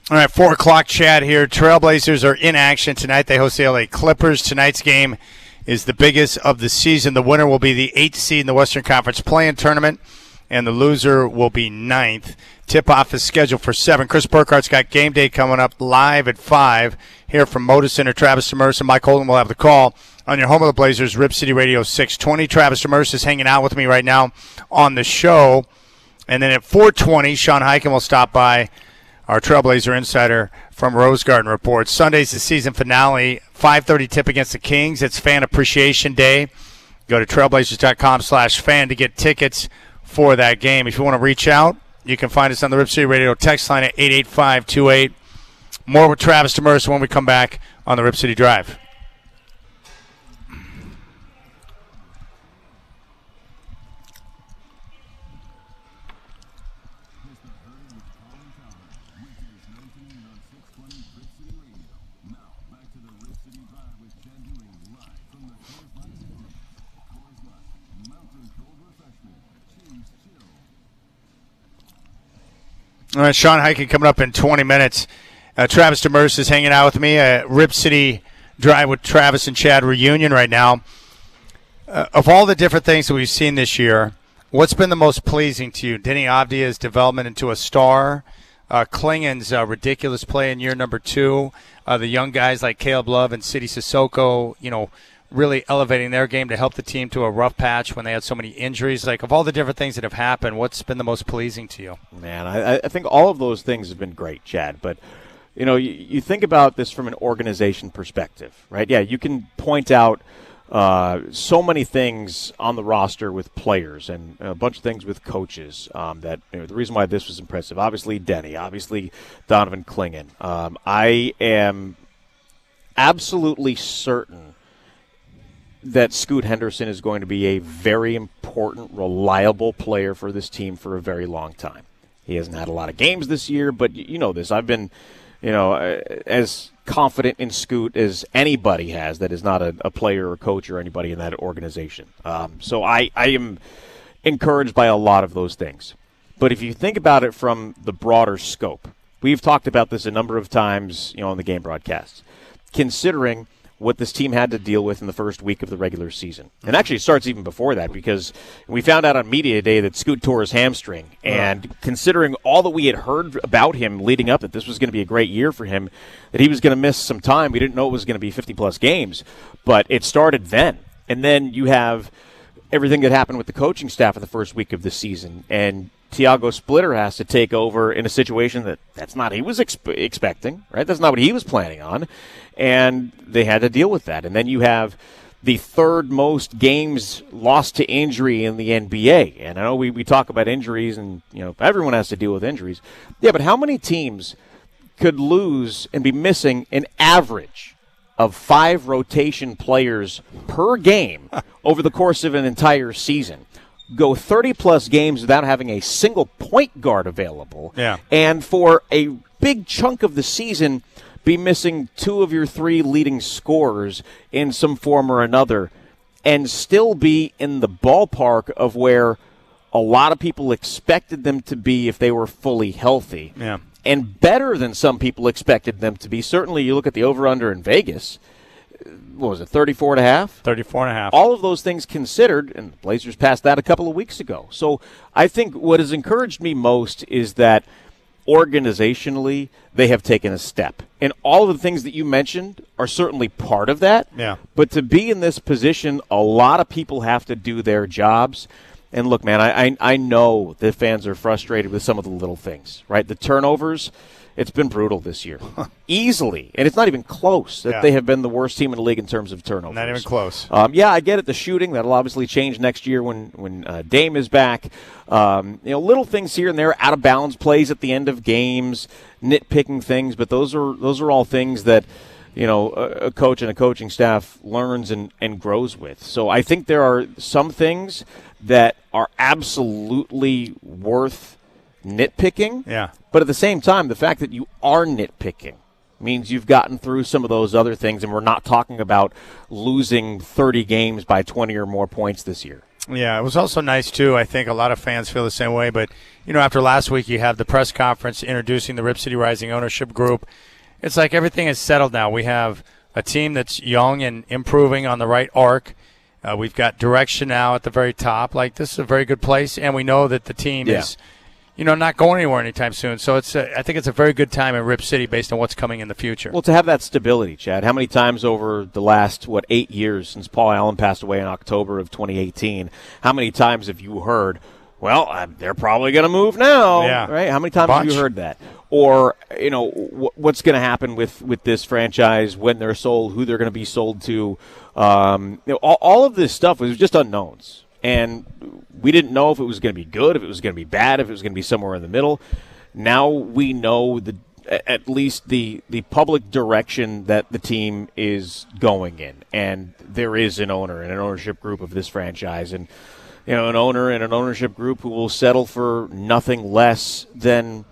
All right, 4 o'clock chat here. Trailblazers are in action tonight. They host the LA Clippers. Tonight's game is the biggest of the season. The winner will be the 8th seed in the Western Conference play-in tournament, and the loser will be 9th. Tip-off is scheduled for 7. Chris Burkhardt's got game day coming up live at 5 here from Moda Center. Travis Demers and Mike Holden will have the call on your home of the Blazers, Rip City Radio 620. Travis Demers is hanging out with me right now on the show. And then at 4:20, Sean Highkin will stop by, our Trailblazer insider from Rose Garden reports. Sunday's the season finale, 5:30 tip against the Kings. It's Fan Appreciation Day. Go to trailblazers.com/fan to get tickets for that game. If you want to reach out, you can find us on the Rip City Radio text line at 88528. More with Travis Demers when we come back on the Rip City Drive. All right, Sean Highkin coming up in 20 minutes. Travis Demers is hanging out with me. Rip City Drive with Travis and Chad reunion right now. Of all the different things that we've seen this year, what's been the most pleasing to you? Denny Avdia's development into a star, Klingen's ridiculous play in year number 2, the young guys like Caleb Love and Sidi Sissoko, really elevating their game to help the team to a rough patch when they had so many injuries. Like, of all the different things that have happened, what's been the most pleasing to you? Man, I think all of those things have been great, Chad. But, you think about this from an organization perspective, right? Yeah, you can point out so many things on the roster with players and a bunch of things with coaches that the reason why this was impressive. Obviously, Denny. Obviously, Donovan Clingan. I am absolutely certain that Scoot Henderson is going to be a very important, reliable player for this team for a very long time. He hasn't had a lot of games this year, but you know this. I've been, as confident in Scoot as anybody has that is not a player or coach or anybody in that organization. So I am encouraged by a lot of those things. But if you think about it from the broader scope, we've talked about this a number of times, on the game broadcasts, considering what this team had to deal with in the first week of the regular season. And actually it starts even before that, because we found out on media day that Scoot tore his hamstring. And considering all that we had heard about him leading up, that this was going to be a great year for him, that he was going to miss some time. We didn't know it was going to be 50-plus games, but it started then. And then you have everything that happened with the coaching staff in the first week of the season. And Tiago Splitter has to take over in a situation that's not he was expecting, right? That's not what he was planning on. And they had to deal with that. And then you have the third most games lost to injury in the NBA. And I know we talk about injuries and, everyone has to deal with injuries. Yeah, but how many teams could lose and be missing an average of 5 rotation players per game over the course of an entire season? Go 30-plus games without having a single point guard available. Yeah. And for a big chunk of the season, be missing 2 of your 3 leading scorers in some form or another, and still be in the ballpark of where a lot of people expected them to be if they were fully healthy. Yeah. And better than some people expected them to be. Certainly, you look at the over-under in Vegas. What was it, 34.5? 34.5. All of those things considered, and the Blazers passed that a couple of weeks ago. So I think what has encouraged me most is that organizationally they have taken a step. And all of the things that you mentioned are certainly part of that. Yeah. But to be in this position, a lot of people have to do their jobs. And look, man, I know that fans are frustrated with some of the little things, right? The turnovers, it's been brutal this year. Easily. And it's not even close that they have been the worst team in the league in terms of turnovers. Not even close. Yeah, I get it. The shooting, that'll obviously change next year when Dame is back. Little things here and there, out of bounds plays at the end of games, nitpicking things, but those are all things that a coach and a coaching staff learns and grows with. So I think there are some things that are absolutely worth nitpicking. Yeah. But at the same time, the fact that you are nitpicking means you've gotten through some of those other things, and we're not talking about losing 30 games by 20 or more points this year. Yeah, it was also nice, too. I think a lot of fans feel the same way. But, after last week, you have the press conference introducing the Rip City Rising ownership group. It's like everything is settled now. We have a team that's young and improving on the right arc. We've got direction now at the very top. Like, this is a very good place, and we know that the team is – not going anywhere anytime soon. So I think it's a very good time in Rip City based on what's coming in the future. Well, to have that stability, Chad, how many times over the last, 8 years since Paul Allen passed away in October of 2018, how many times have you heard, they're probably going to move now, right? How many times have you heard that? Or, what's going to happen with this franchise when they're sold, who they're going to be sold to. All of this stuff was just unknowns. And we didn't know if it was going to be good, if it was going to be bad, if it was going to be somewhere in the middle. Now we know at least the public direction that the team is going in. And there is an owner and an ownership group of this franchise. And, an owner and an ownership group who will settle for nothing less than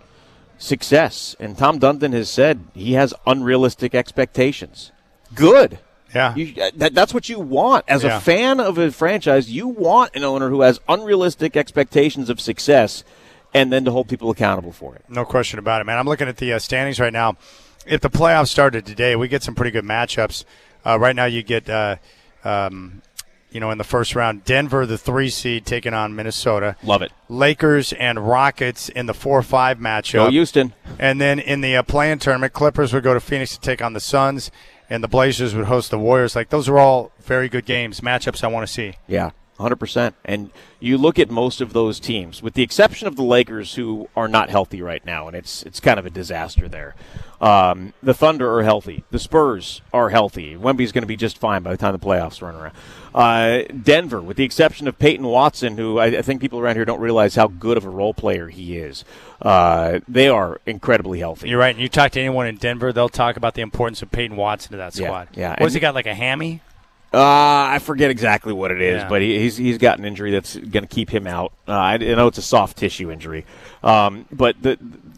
success. And Tom Dundon has said he has unrealistic expectations. Good. Yeah, that's what you want. As a fan of a franchise, you want an owner who has unrealistic expectations of success and then to hold people accountable for it. No question about it, man. I'm looking at the standings right now. If the playoffs started today, we get some pretty good matchups. Right now you get, in the first round, Denver, the 3 seed, taking on Minnesota. Love it. Lakers and Rockets in the 4-5 matchup. Go Houston. And then in the play-in tournament, Clippers would go to Phoenix to take on the Suns. And the Blazers would host the Warriors. Like, those are all very good games, matchups I want to see. Yeah, 100%. And you look at most of those teams, with the exception of the Lakers, who are not healthy right now, and it's kind of a disaster there. The Thunder are healthy. The Spurs are healthy. Wemby's going to be just fine by the time the playoffs run around. Denver, with the exception of Peyton Watson, who I think people around here don't realize how good of a role player he is. They are incredibly healthy. You're right. And you talk to anyone in Denver, they'll talk about the importance of Peyton Watson to that squad. Yeah. What has he got, like a hammy? I forget exactly what it is, but he's got an injury that's going to keep him out. I know it's a soft tissue injury. But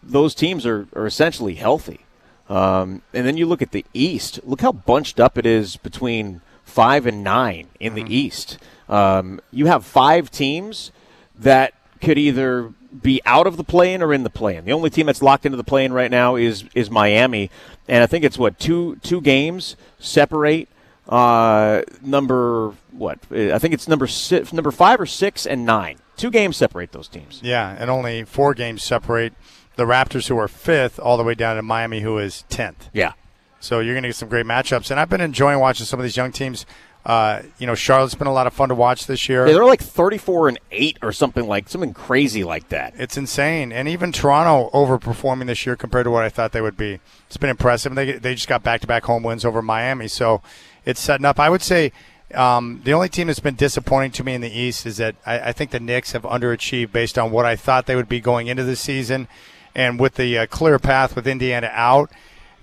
those teams are essentially healthy. And then you look at the East. Look how bunched up it is between 5 and 9 in the East. You have 5 teams that could either be out of the play-in or in the play-in. The only team that's locked into the play-in right now is Miami, and I think it's two games separate I think it's number 5 or 6 and 9. 2 games separate those teams. Yeah, and only 4 games separate the Raptors, who are 5th, all the way down to Miami, who is 10th. Yeah. So you're going to get some great matchups. And I've been enjoying watching some of these young teams. Charlotte's been a lot of fun to watch this year. Yeah, they're like 34-8 or something crazy like that. It's insane. And even Toronto overperforming this year compared to what I thought they would be. It's been impressive. They just got back-to-back home wins over Miami. So it's setting up. I would say the only team that's been disappointing to me in the East is that I think the Knicks have underachieved based on what I thought they would be going into the season. And with the clear path with Indiana out,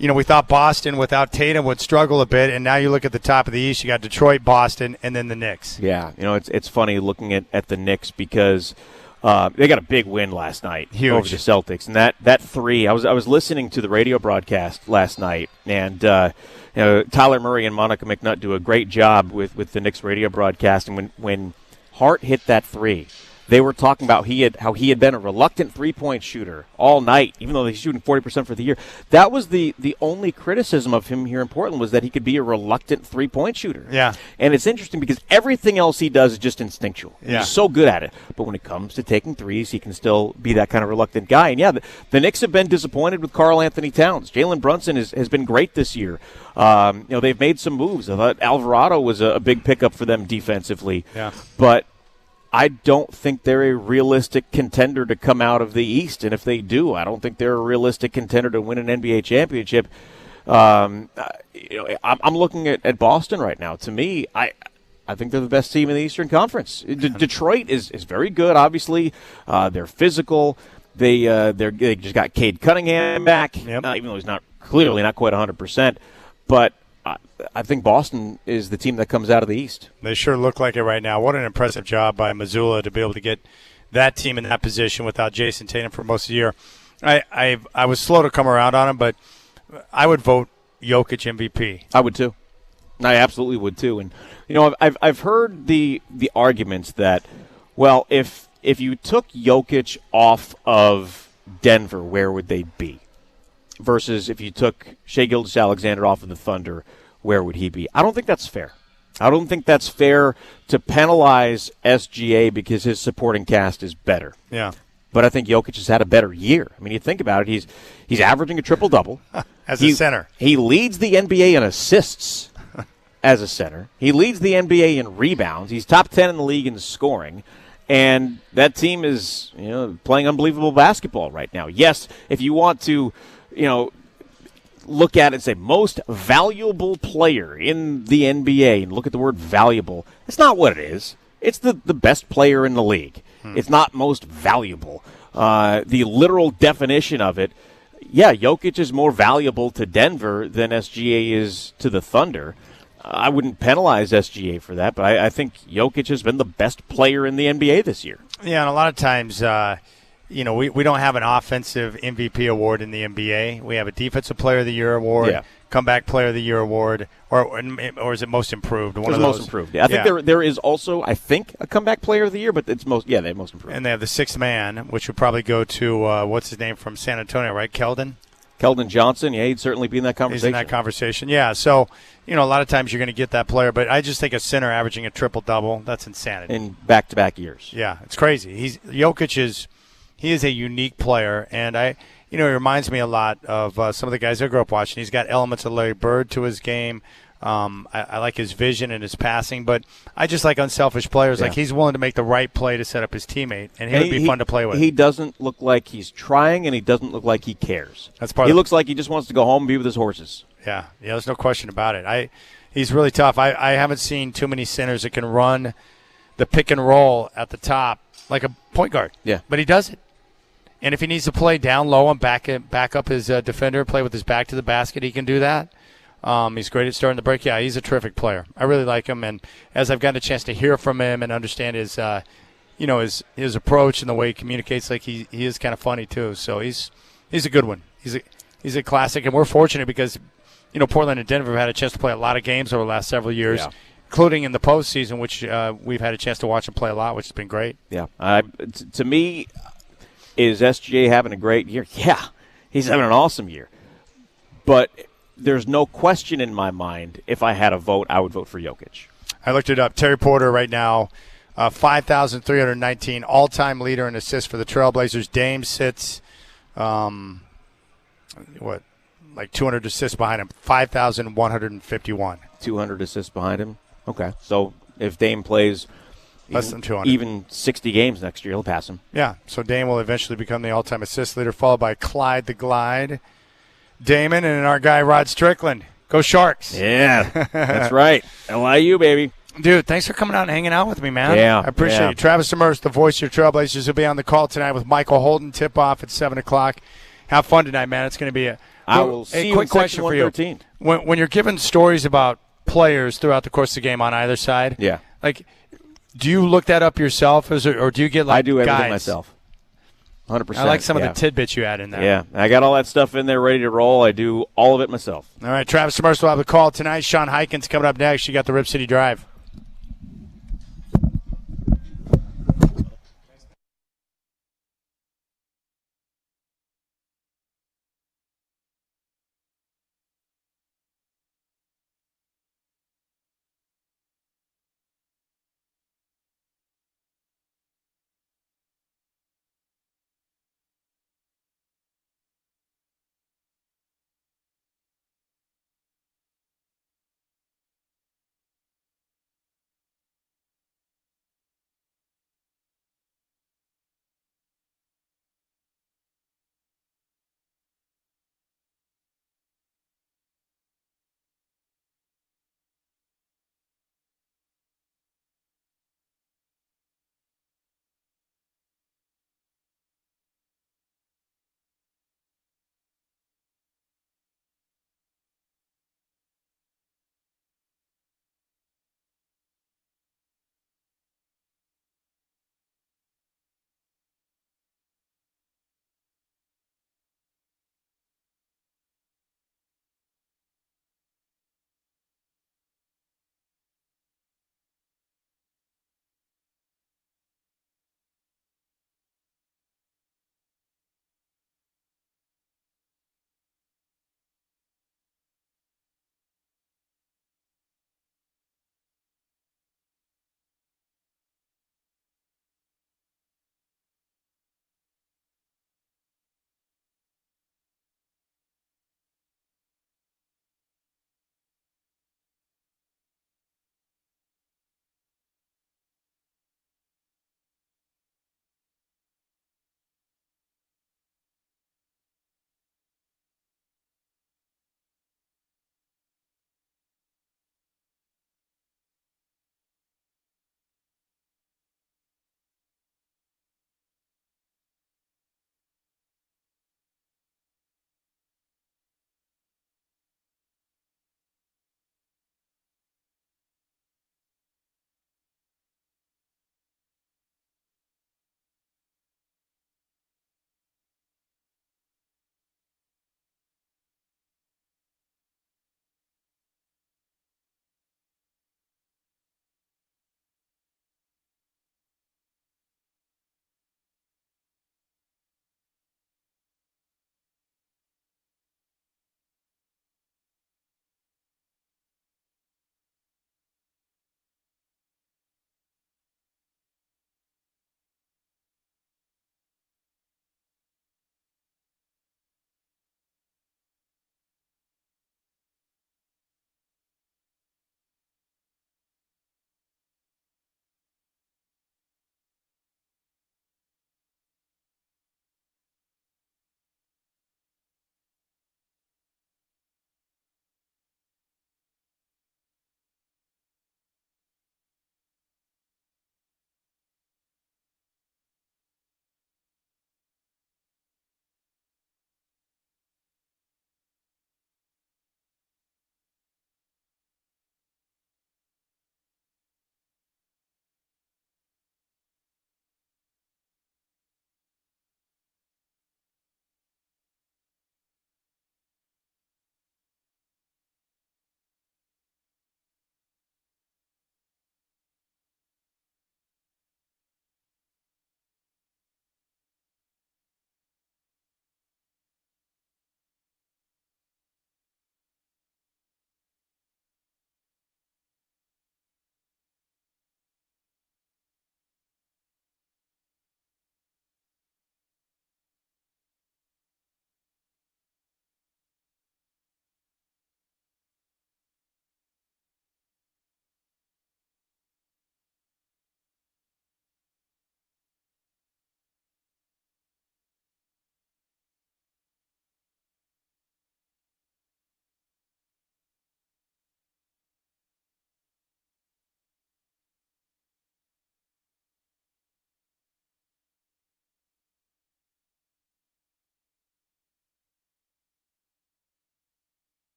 we thought Boston without Tatum would struggle a bit, and now you look at the top of the East, you got Detroit, Boston, and then the Knicks. Yeah, it's funny looking at the Knicks because they got a big win last night over the Celtics, and that 3. I was listening to the radio broadcast last night, and Tyler Murray and Monica McNutt do a great job with the Knicks radio broadcast, and when Hart hit that 3. They were talking about how he had been a reluctant three-point shooter all night, even though he's shooting 40% for the year. That was the only criticism of him here in Portland, was that he could be a reluctant three-point shooter. Yeah. And it's interesting because everything else he does is just instinctual. Yeah. He's so good at it. But when it comes to taking threes, he can still be that kind of reluctant guy. And, the Knicks have been disappointed with Karl Anthony Towns. Jalen Brunson has been great this year. They've made some moves. I thought Alvarado was a big pickup for them defensively. Yeah. But I don't think they're a realistic contender to come out of the East, and if they do, I don't think they're a realistic contender to win an NBA championship. I'm looking at Boston right now. To me, I think they're the best team in the Eastern Conference. Detroit is very good. Obviously, they're physical. They just got Cade Cunningham back, even though he's clearly not quite 100%, but. I think Boston is the team that comes out of the East. They sure look like it right now. What an impressive job by Mazzulla to be able to get that team in that position without Jason Tatum for most of the year. I was slow to come around on him, but I would vote Jokic MVP. I would too. I absolutely would too. And I've heard the arguments that, well, if you took Jokic off of Denver, where would they be? Versus if you took Shai Gilgeous-Alexander off of the Thunder, where would he be? I don't think that's fair. I don't think that's fair to penalize SGA because his supporting cast is better. Yeah. But I think Jokic has had a better year. I mean, you think about it, he's averaging a triple-double. As a center. He leads the NBA in assists as a center. He leads the NBA in rebounds. He's top 10 in the league in scoring. And that team is playing unbelievable basketball right now. Yes, if you want to look at it and say most valuable player in the NBA and look at the word valuable, that's not what it is. It's the best player in the league. It's not most valuable. The literal definition of it, Jokic is more valuable to Denver than SGA is to the Thunder. I wouldn't penalize SGA for that, but I think Jokic has been the best player in the NBA this year. Yeah, and a lot of times we don't have an offensive MVP award in the NBA. We have a Defensive Player of the Year award, Comeback Player of the Year award, or is it Most Improved? One of those. Most Improved. Yeah, I think there is also, I think, a Comeback Player of the Year, but it's they have Most Improved. And they have the Sixth Man, which would probably go to what's his name from San Antonio, right? Keldon Johnson. Yeah, he'd certainly be in that conversation. He's in that conversation. Yeah. So a lot of times you're going to get that player, but I just think a center averaging a triple-double, that's insanity in back-to-back years. Yeah, it's crazy. Jokic is. He is a unique player, and he reminds me a lot of some of the guys I grew up watching. He's got elements of Larry Bird to his game. I like his vision and his passing, but I just like unselfish players. Like he's willing to make the right play to set up his teammate, and he would be fun to play with. He doesn't look like he's trying, and he doesn't look like he cares. That's part. He looks like he just wants to go home and be with his horses. Yeah, there's no question about it. He's really tough. I haven't seen too many centers that can run the pick and roll at the top like a point guard. Yeah, but he does it. And if he needs to play down low and back up his defender, play with his back to the basket, he can do that. He's great at starting the break. Yeah, he's a terrific player. I really like him. And as I've gotten a chance to hear from him and understand his approach and the way he communicates, like he is kind of funny too. So he's a good one. He's a classic, and we're fortunate because Portland and Denver have had a chance to play a lot of games over the last several years. Including in the postseason, which we've had a chance to watch him play a lot, which has been great. Yeah. To me, is SGA having a great year? Yeah, he's having an awesome year. But there's no question in my mind, if I had a vote, I would vote for Jokic. I looked it up. Terry Porter right now, 5,319, all-time leader in assists for the Trailblazers. Dame sits, 200 assists behind him, 5,151. 200 assists behind him? Okay. So if Dame plays less than 200. Even 60 games next year, he'll pass him. Yeah, so Dame will eventually become the all-time assist leader, followed by Clyde the Glide, Damon, and our guy Rod Strickland. Go Sharks. Yeah, that's right. LIU, baby. Dude, thanks for coming out and hanging out with me, man. Yeah. I appreciate it. Travis Demers, the voice of your Trailblazers, will be on the call tonight with Michael Holden, tip-off at 7 o'clock. Have fun tonight, man. It's going to be I will see you quick question for you. When you're given stories about players throughout the course of the game on either side, do you look that up yourself, or do you get I do everything guys? Myself. 100%. I like some of the tidbits you had in there. Yeah, I got all that stuff in there ready to roll. I do all of it myself. All right, Travis Demers will have the call tonight. Sean Hykins coming up next. You got the Rip City Drive.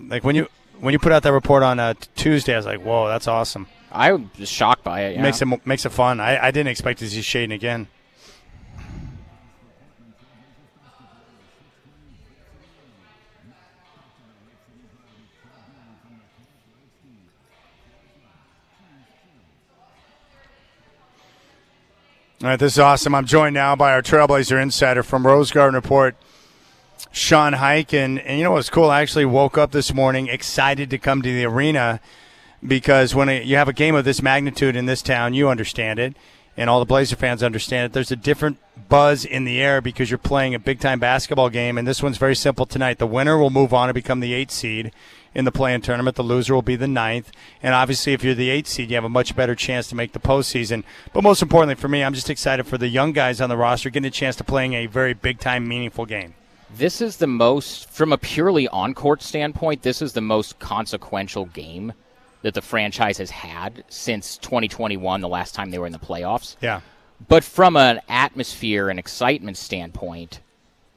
Like when you put out that report on Tuesday, I was like, whoa, that's awesome. I was shocked by it. Yeah. Makes it fun. I didn't expect to see Shaedon again. All right, this is awesome. I'm joined now by our Trailblazer insider from Rose Garden Report, Sean Hike. And you know what's cool? I actually woke up this morning excited to come to the arena because when you have a game of this magnitude in this town, you understand it, and all the Blazer fans understand it. There's a different buzz in the air because you're playing a big-time basketball game, and this one's very simple tonight. The winner will move on to become the 8th seed in the play-in tournament. The loser will be the 9th. And obviously, if you're the 8th seed, you have a much better chance to make the postseason. But most importantly for me, I'm just excited for the young guys on the roster getting a chance to playing a very big-time, meaningful game. This is the most, from a purely on-court standpoint, this is the most consequential game that the franchise has had since 2021, the last time they were in the playoffs. Yeah. But from an atmosphere and excitement standpoint,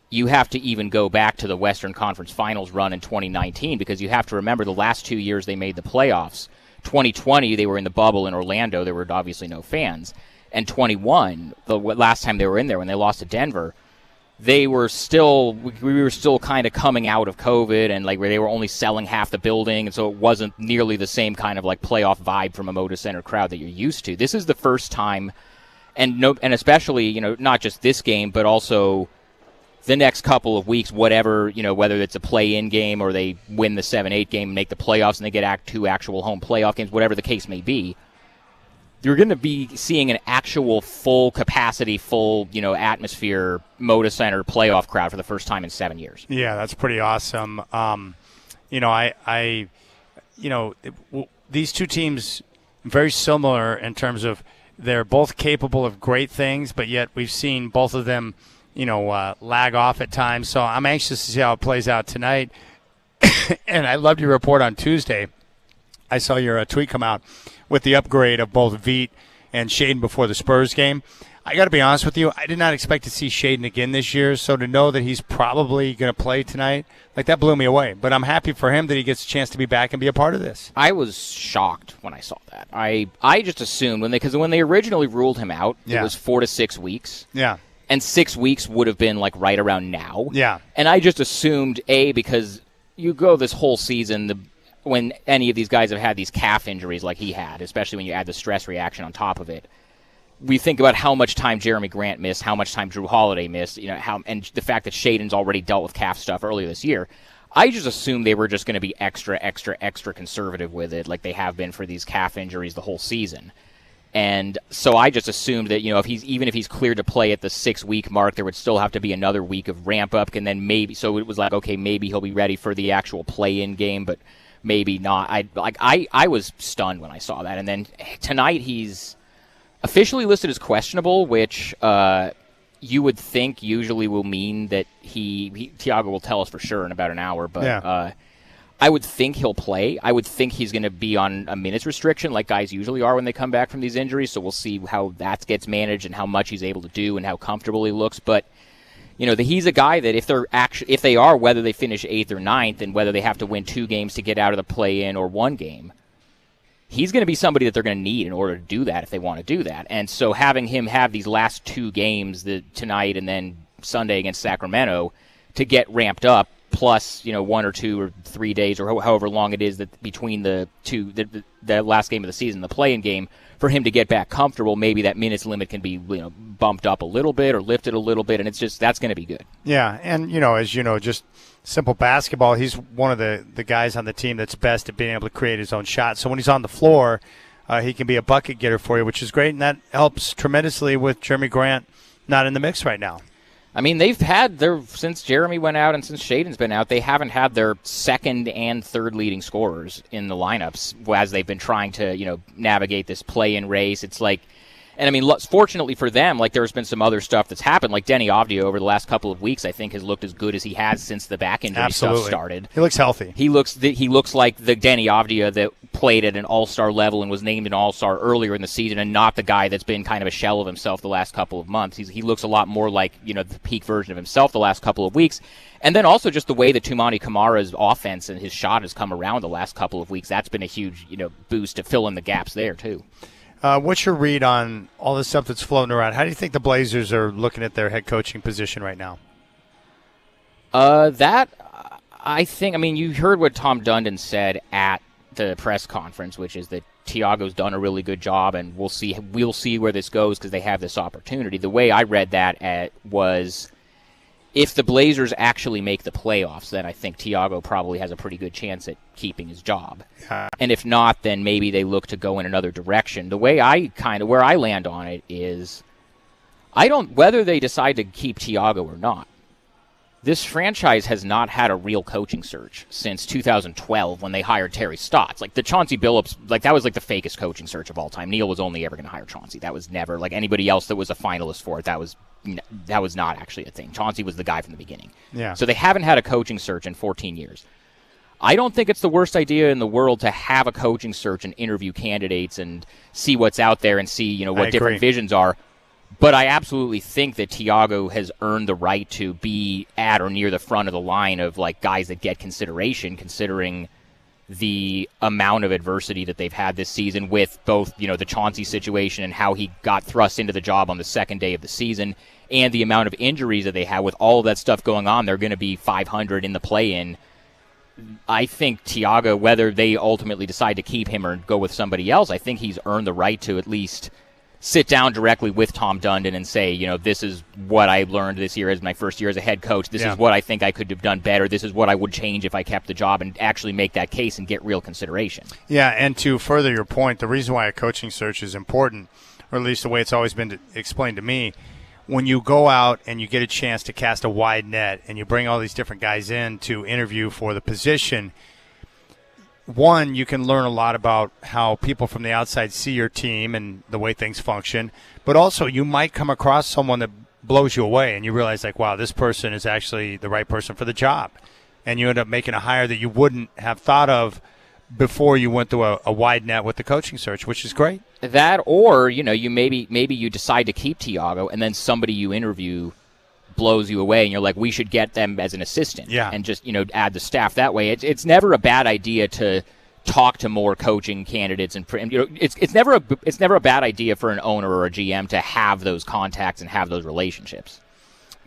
you have to even go back to the Western Conference Finals run in 2019 because you have to remember the last 2 years they made the playoffs. 2020, they were in the bubble in Orlando. There were obviously no fans. And 21, the last time they were in there when they lost to Denver, we were still kind of coming out of COVID, and like where they were only selling half the building, and so it wasn't nearly the same kind of like playoff vibe from a Moda Center crowd that you're used to. This is the first time, and especially not just this game, but also the next couple of weeks, whatever whether it's a play-in game or they win the 7-8 game and make the playoffs and they get 2 actual home playoff games, whatever the case may be. You're going to be seeing an actual full capacity, full, atmosphere Moda Center playoff crowd for the first time in 7 years. Yeah, that's pretty awesome. These two teams very similar in terms of they're both capable of great things, but yet we've seen both of them, lag off at times. So I'm anxious to see how it plays out tonight. And I loved your report on Tuesday. I saw your tweet come out with the upgrade of both Veet and Shaedon before the Spurs game. I got to be honest with you, I did not expect to see Shaedon again this year, so to know that he's probably going to play tonight, like that blew me away. But I'm happy for him that he gets a chance to be back and be a part of this. I was shocked when I saw that. I just assumed because when they originally ruled him out, it was 4 to 6 weeks. Yeah. And 6 weeks would have been like right around now. Yeah. And I just assumed, because you go this whole season, when any of these guys have had these calf injuries like he had, especially when you add the stress reaction on top of it, we think about how much time Jeremy Grant missed, how much time Drew Holiday missed, and the fact that Shaedon's already dealt with calf stuff earlier this year. I just assumed they were just going to be extra conservative with it, like they have been for these calf injuries the whole season. And so I just assumed that, if he's cleared to play at the 6-week mark, there would still have to be another week of ramp up, and then maybe, so it was like, okay, maybe he'll be ready for the actual play-in game, but maybe not. I was stunned when I saw that. And then tonight he's officially listed as questionable, which you would think usually will mean that Tiago will tell us for sure in about an hour. But yeah. I would think he'll play. I would think he's going to be on a minutes restriction like guys usually are when they come back from these injuries. So we'll see how that gets managed and how much he's able to do and how comfortable he looks. But he's a guy that if they are, whether they finish 8th or 9th, and whether they have to win 2 games to get out of the play-in or 1 game, he's going to be somebody that they're going to need in order to do that if they want to do that. And so having him have these last 2 games, tonight and then Sunday against Sacramento, to get ramped up, plus 1 or 2 or 3 days or however long it is that between the last game of the season, the play-in game, for him to get back comfortable, maybe that minutes limit can be bumped up a little bit or lifted a little bit, and that's going to be good. Yeah, and as just simple basketball, he's one of the guys on the team that's best at being able to create his own shot. So when he's on the floor, he can be a bucket getter for you, which is great, and that helps tremendously with Jeremy Grant not in the mix right now. I mean, they've had since Jeremy went out and since Shaedon's been out, they haven't had their second and third leading scorers in the lineups as they've been trying to, navigate this play-in race. It's like, And I mean, fortunately for them, like there's been some other stuff that's happened. Like Denny Avdia over the last couple of weeks, I think has looked as good as he has since the back injury stuff started. He looks healthy. He looks like the Denny Avdia that played at an all-star level and was named an all-star earlier in the season, and not the guy that's been kind of a shell of himself the last couple of months. He looks a lot more like the peak version of himself the last couple of weeks. And then also just the way that Toumani Camara's offense and his shot has come around the last couple of weeks, that's been a huge boost to fill in the gaps there too. What's your read on all the stuff that's floating around? How do you think the Blazers are looking at their head coaching position right now? I think, you heard what Tom Dundon said at the press conference, which is that Tiago's done a really good job, and we'll see where this goes because they have this opportunity. The way I read that was, if the Blazers actually make the playoffs, then I think Tiago probably has a pretty good chance at keeping his job. And if not, then maybe they look to go in another direction. The way where I land on it is, whether they decide to keep Tiago or not, this franchise has not had a real coaching search since 2012 when they hired Terry Stotts. Like the Chauncey Billups, that was like the fakest coaching search of all time. Neil was only ever going to hire Chauncey. That was never, like anybody else that was a finalist for it, that was not actually a thing. Chauncey was the guy from the beginning. Yeah. So they haven't had a coaching search in 14 years. I don't think it's the worst idea in the world to have a coaching search and interview candidates and see what's out there and see, what different visions are. But I absolutely think that Tiago has earned the right to be at or near the front of the line of guys that get consideration, considering the amount of adversity that they've had this season with both, the Chauncey situation and how he got thrust into the job on the second day of the season, and the amount of injuries that they had with all of that stuff going on. They're going to be 500 in the play-in. I think Tiago, whether they ultimately decide to keep him or go with somebody else, I think he's earned the right to at least sit down directly with Tom Dundon and say, this is what I learned this year as my first year as a head coach. This is what I think I could have done better. This is what I would change if I kept the job, and actually make that case and get real consideration. Yeah, and to further your point, the reason why a coaching search is important, or at least the way it's always been explained to me, when you go out and you get a chance to cast a wide net and you bring all these different guys in to interview for the position, one, you can learn a lot about how people from the outside see your team and the way things function, but also you might come across someone that blows you away and you realize, wow, this person is actually the right person for the job. And you end up making a hire that you wouldn't have thought of before you went through a wide net with the coaching search, which is great. That, or, you maybe you decide to keep Tiago, and then somebody you interview blows you away, and you're like, we should get them as an assistant, and just add the staff that way. It's never a bad idea to talk to more coaching candidates, and it's never a bad idea for an owner or a GM to have those contacts and have those relationships.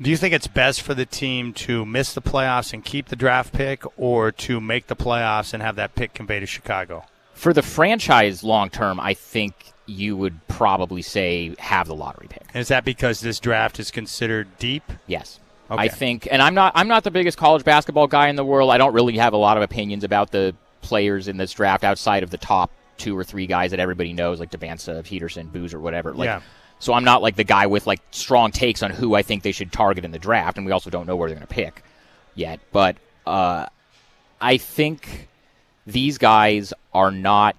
Do you think it's best for the team to miss the playoffs and keep the draft pick, or to make the playoffs and have that pick conveyed to Chicago? For the franchise long term, I think you would probably say have the lottery pick. And is that because this draft is considered deep? Yes. Okay. I think, and I'm not the biggest college basketball guy in the world. I don't really have a lot of opinions about the players in this draft outside of the top 2 or 3 guys that everybody knows, like Devansa, Peterson, Boozer, whatever. So I'm not the guy with strong takes on who I think they should target in the draft, and we also don't know where they're going to pick yet. But I think these guys are not.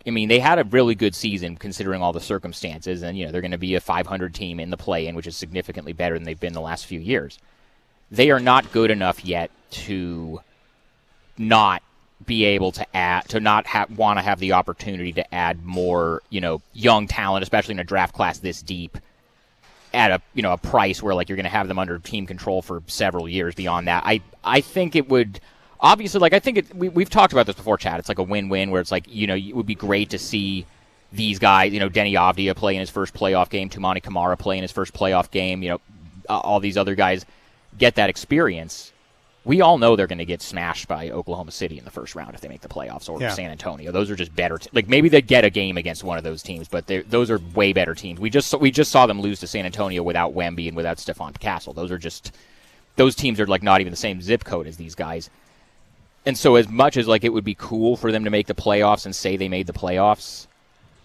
They had a really good season considering all the circumstances, and they're going to be a 500 team in the play-in, which is significantly better than they've been the last few years. They are not good enough yet to not be able to add, to not want to have the opportunity to add more, young talent, especially in a draft class this deep, at a price where you're going to have them under team control for several years beyond that. I think it would. Obviously, I think we've talked about this before, Chad. It's a win-win where it's it would be great to see these guys, Denny Avdia play in his first playoff game, Toumani Camara play in his first playoff game, all these other guys get that experience. We all know they're going to get smashed by Oklahoma City in the first round if they make the playoffs, or San Antonio. Those are just better. Maybe they'd get a game against one of those teams, but those are way better teams. We just saw them lose to San Antonio without Wemby and without Stephon Castle. Those teams are not even the same zip code as these guys. And so as much as it would be cool for them to make the playoffs and say they made the playoffs,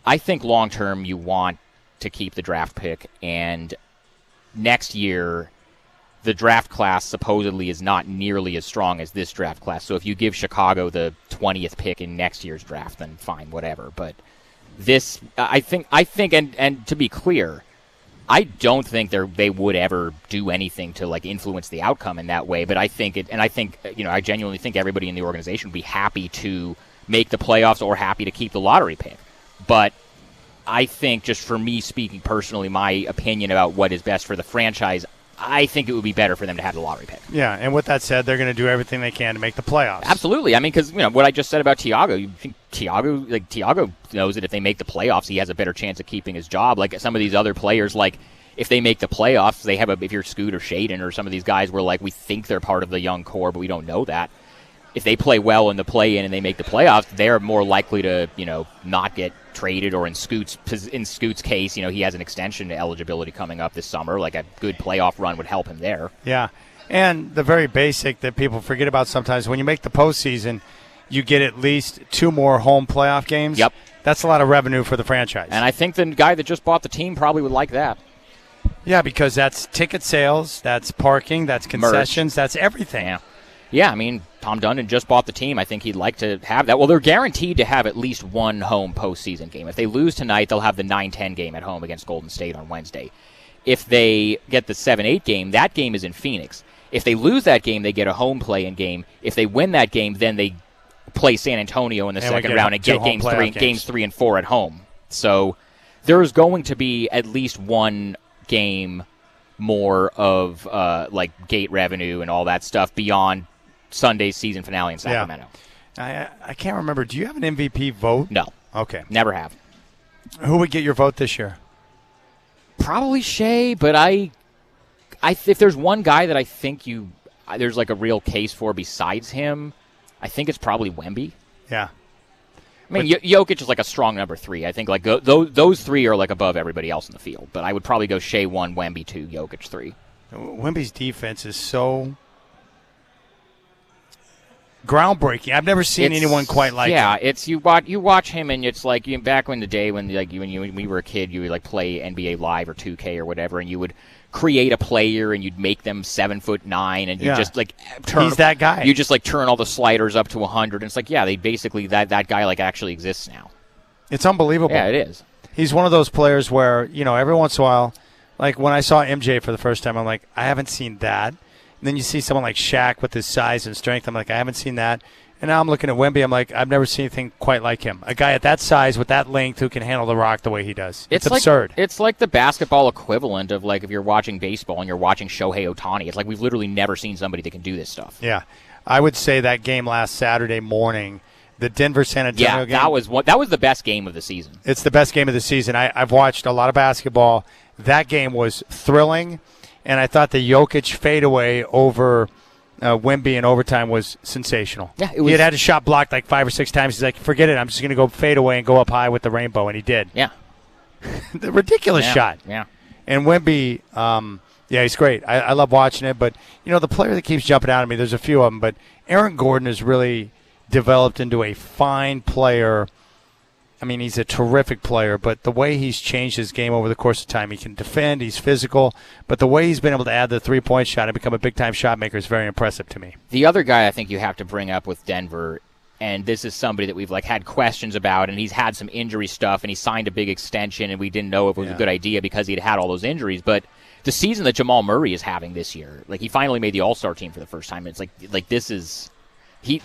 I think long term you want to keep the draft pick, and next year the draft class supposedly is not nearly as strong as this draft class. So if you give Chicago the 20th pick in next year's draft, then fine, whatever. But I think, and to be clear, I don't think they would ever do anything to like influence the outcome in that way. But I think I genuinely think everybody in the organization would be happy to make the playoffs or happy to keep the lottery pick. But I think, just for me speaking personally, my opinion about what is best for the franchise, I think it would be better for them to have the lottery pick. Yeah, and with that said, they're going to do everything they can to make the playoffs. Absolutely. I mean, because what I just said about Thiago, you think Thiago knows that if they make the playoffs, he has a better chance of keeping his job. Like some of these other players, like if they make the playoffs, they have if you're Scoot or Shaden or some of these guys where like we think they're part of the young core, but we don't know that. If they play well in the play-in and they make the playoffs, they're more likely to, not get traded. Or in Scoot's case, he has an extension eligibility coming up this summer. Like a good playoff run would help him there. Yeah, and the very basic that people forget about sometimes, when you make the postseason, you get at least 2 more home playoff games. Yep. That's a lot of revenue for the franchise. And I think the guy that just bought the team probably would like that. Yeah, because that's ticket sales, that's parking, that's concessions, that's everything. Yeah, I mean, Tom Dundon just bought the team. I think he'd like to have that. Well, they're guaranteed to have at least one home postseason game. If they lose tonight, they'll have the 9-10 game at home against Golden State on Wednesday. If they get the 7-8 game, that game is in Phoenix. If they lose that game, they get a home play-in game. If they win that game, then they play San Antonio in the second round and get games 3 and 4 at home. So there's going to be at least one game more of like gate revenue and all that stuff beyond Sunday's season finale in Sacramento. Yeah. I can't remember. Do you have an MVP vote? No. Okay. Never have. Who would get your vote this year? Probably Shea, but if there's one guy that I think there's like a real case for besides him, I think it's probably Wemby. Yeah. I mean, Jokic is like a strong number 3. I think like those 3 are like above everybody else in the field. But I would probably go Shea 1, Wemby 2, Jokic 3. Wemby's defense is so groundbreaking. I've never seen anyone quite like him. Yeah, it's you watch him, and it's like back in the day when when we were a kid, you would like play NBA Live or 2K or whatever, and you would create a player and you'd make them 7'9", and you just like turn. He's that guy. You just like turn all the sliders up to 100, and it's like they basically that guy like actually exists now. It's unbelievable. Yeah, it is. He's one of those players where every once in a while, like when I saw MJ for the first time, I'm like, I haven't seen that. And then you see someone like Shaq with his size and strength. I'm like, I haven't seen that. And now I'm looking at Wemby. I'm like, I've never seen anything quite like him. A guy at that size with that length who can handle the rock the way he does. It's absurd. It's like the basketball equivalent of like if you're watching baseball and you're watching Shohei Ohtani. It's like we've literally never seen somebody that can do this stuff. Yeah. I would say that game last Saturday morning, the Denver-San Antonio game. Yeah, that was the best game of the season. It's the best game of the season. I've watched a lot of basketball. That game was thrilling. And I thought the Jokic fadeaway over Wemby in overtime was sensational. Yeah, he had a shot blocked like 5 or 6 times. He's like, forget it. I'm just going to go fade away and go up high with the rainbow. And he did. Yeah. The ridiculous shot. Yeah. And Wemby, he's great. I love watching it. But, the player that keeps jumping out at me, there's a few of them. But Aaron Gordon has really developed into a fine player. I mean, he's a terrific player, but the way he's changed his game over the course of time, he can defend, he's physical, but the way he's been able to add the three-point shot and become a big-time shot maker is very impressive to me. The other guy I think you have to bring up with Denver, and this is somebody that we've had questions about, and he's had some injury stuff, and he signed a big extension, and we didn't know if it was a good idea because he'd had all those injuries, but the season that Jamal Murray is having this year, he finally made the All-Star team for the first time, and it's like this is...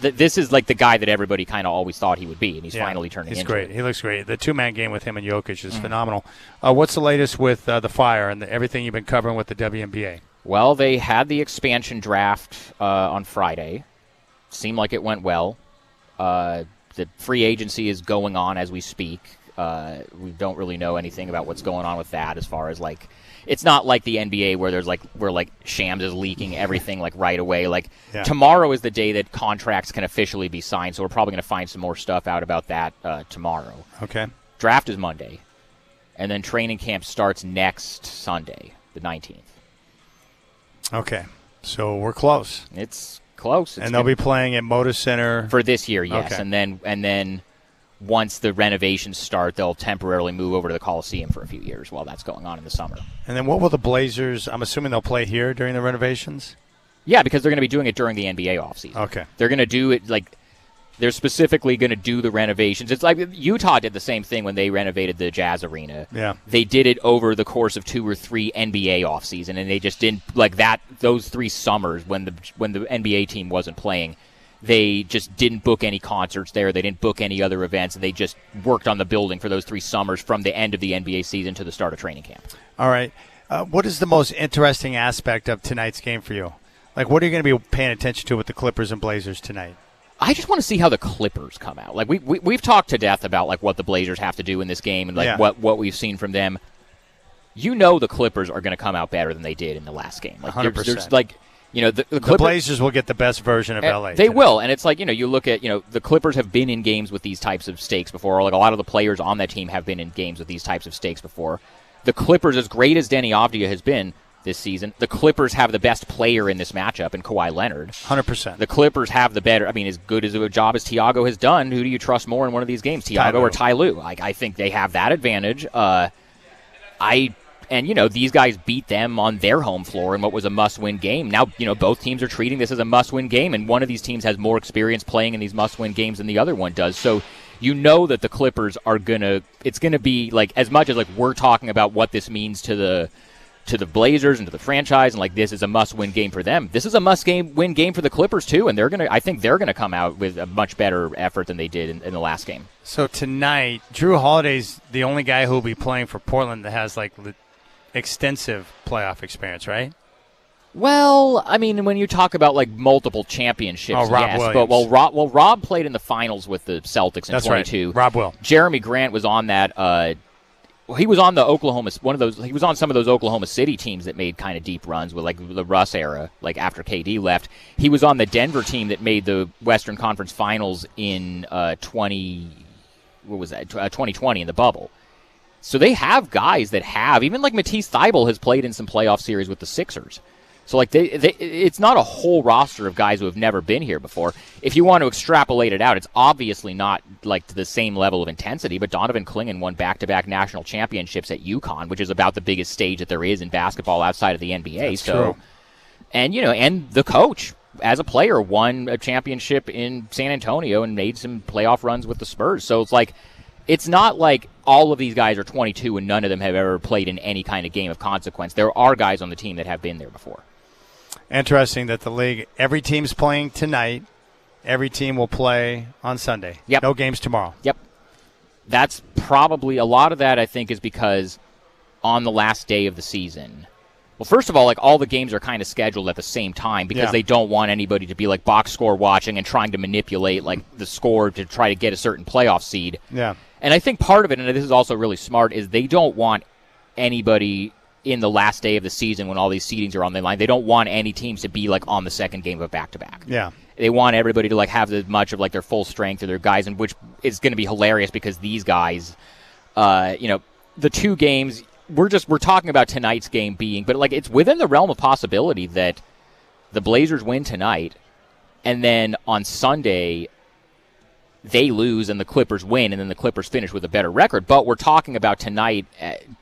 This is like the guy that everybody kind of always thought he would be, and he's finally turning into it. He's great. He looks great. The two-man game with him and Jokic is phenomenal. What's the latest with the Fire and everything you've been covering with the WNBA? Well, they had the expansion draft on Friday. Seemed like it went well. The free agency is going on as we speak. We don't really know anything about what's going on with that as far as it's not like the NBA where Shams is leaking everything right away. Tomorrow is the day that contracts can officially be signed, so we're probably going to find some more stuff out about that tomorrow. Okay. Draft is Monday, and then training camp starts next Sunday, the 19th. Okay, so we're close. It's close. And they'll be playing at Moda Center for this year, yes, okay. and then. Once the renovations start, they'll temporarily move over to the Coliseum for a few years while that's going on in the summer. And then what will the Blazers – I'm assuming they'll play here during the renovations? Yeah, because they're going to be doing it during the NBA offseason. Okay. They're going to do it They're specifically going to do the renovations. It's like Utah did the same thing when they renovated the Jazz Arena. Yeah. They did it over the course of 2 or 3 NBA offseason, and they just didn't like that. Those 3 summers when the NBA team wasn't playing, they just didn't book any concerts there. They didn't book any other events, and they just worked on the building for those 3 summers from the end of the NBA season to the start of training camp. All right. What is the most interesting aspect of tonight's game for you? Like, what are you going to be paying attention to with the Clippers and Blazers tonight? I just want to see how the Clippers come out. Like we've talked to death about like what the Blazers have to do in this game and like what we've seen from them. You know the Clippers are going to come out better than they did in the last game. Like 100%. There's like the The Blazers will get the best version of LA. They will, and it's like you look at the Clippers have been in games with these types of stakes before. Like a lot of the players on that team have been in games with these types of stakes before. The Clippers, as great as Denny Avdija has been this season, the Clippers have the best player in this matchup in Kawhi Leonard. 100%. The Clippers have the better. I mean, as good as a job as Thiago has done, who do you trust more in one of these games, Thiago or Ty Lue? I think they have that advantage. These guys beat them on their home floor in what was a must-win game. Now, both teams are treating this as a must-win game, and one of these teams has more experience playing in these must-win games than the other one does. So that the Clippers are it's gonna be like, as much as like we're talking about what this means to the Blazers and to the franchise, and like this is a must-win game for them. This is a must-win game for the Clippers too, and I think they're gonna come out with a much better effort than they did in the last game. So tonight, Drew Holiday's the only guy who will be playing for Portland that has like extensive playoff experience, right? Well, I mean, when you talk about like multiple championships, Rob yes, Williams. but Rob played in the finals with the Celtics in That's 22. Right. Rob will. Jeremy Grant was on that. He was on the He was on some of those Oklahoma City teams that made kind of deep runs with like the Russ era, like after KD left. He was on the Denver team that made the Western Conference Finals in 2020 in the bubble. So they have guys that have, even like Matisse Thybulle has played in some playoff series with the Sixers. So like it's not a whole roster of guys who have never been here before. If you want to extrapolate it out, it's obviously not like to the same level of intensity, but Donovan Clingan won back-to-back national championships at UConn, which is about the biggest stage that there is in basketball outside of the NBA. That's true. And the coach as a player won a championship in San Antonio and made some playoff runs with the Spurs. So it's not like all of these guys are 22 and none of them have ever played in any kind of game of consequence. There are guys on the team that have been there before. Interesting that the league, every team's playing tonight. Every team will play on Sunday. Yep. No games tomorrow. Yep. That's probably a lot of that, I think, is because on the last day of the season. Well, first of all, like all the games are kind of scheduled at the same time because they don't want anybody to be like box score watching and trying to manipulate like the score to try to get a certain playoff seed. Yeah. And I think part of it, and this is also really smart, is they don't want anybody in the last day of the season when all these seedings are on the line. They don't want any teams to be like on the second game of a back-to-back. Yeah. They want everybody to like have as much of like their full strength or their guys, and which is going to be hilarious because these guys, the 2 games, we're talking about tonight's game being, but like it's within the realm of possibility that the Blazers win tonight, and then on Sunday they lose and the Clippers win, and then the Clippers finish with a better record. But we're talking about tonight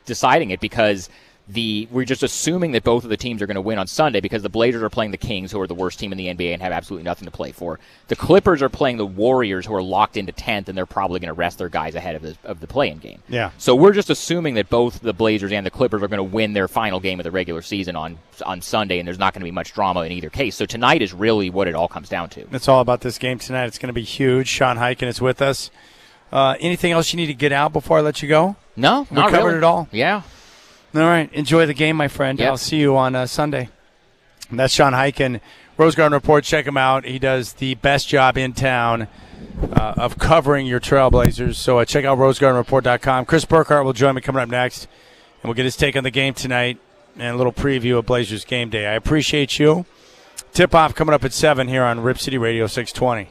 deciding it because we're just assuming that both of the teams are going to win on Sunday because the Blazers are playing the Kings, who are the worst team in the NBA and have absolutely nothing to play for. The Clippers are playing the Warriors, who are locked into 10th, and they're probably going to rest their guys ahead of the play-in game. Yeah. So we're just assuming that both the Blazers and the Clippers are going to win their final game of the regular season on Sunday, and there's not going to be much drama in either case. So tonight is really what it all comes down to. It's all about this game tonight. It's going to be huge. Sean Highkin is with us. Anything else you need to get out before I let you go? No, we not covered really. it all. Yeah. All right. Enjoy the game, my friend. Yep. I'll see you on Sunday. And that's Sean Highkin, Rose Garden Report. Check him out. He does the best job in town of covering your Trailblazers. So check out rosegardenreport.com. Chris Burkhardt will join me coming up next, and we'll get his take on the game tonight and a little preview of Blazers game day. I appreciate you. Tip-off coming up at 7 here on Rip City Radio 620.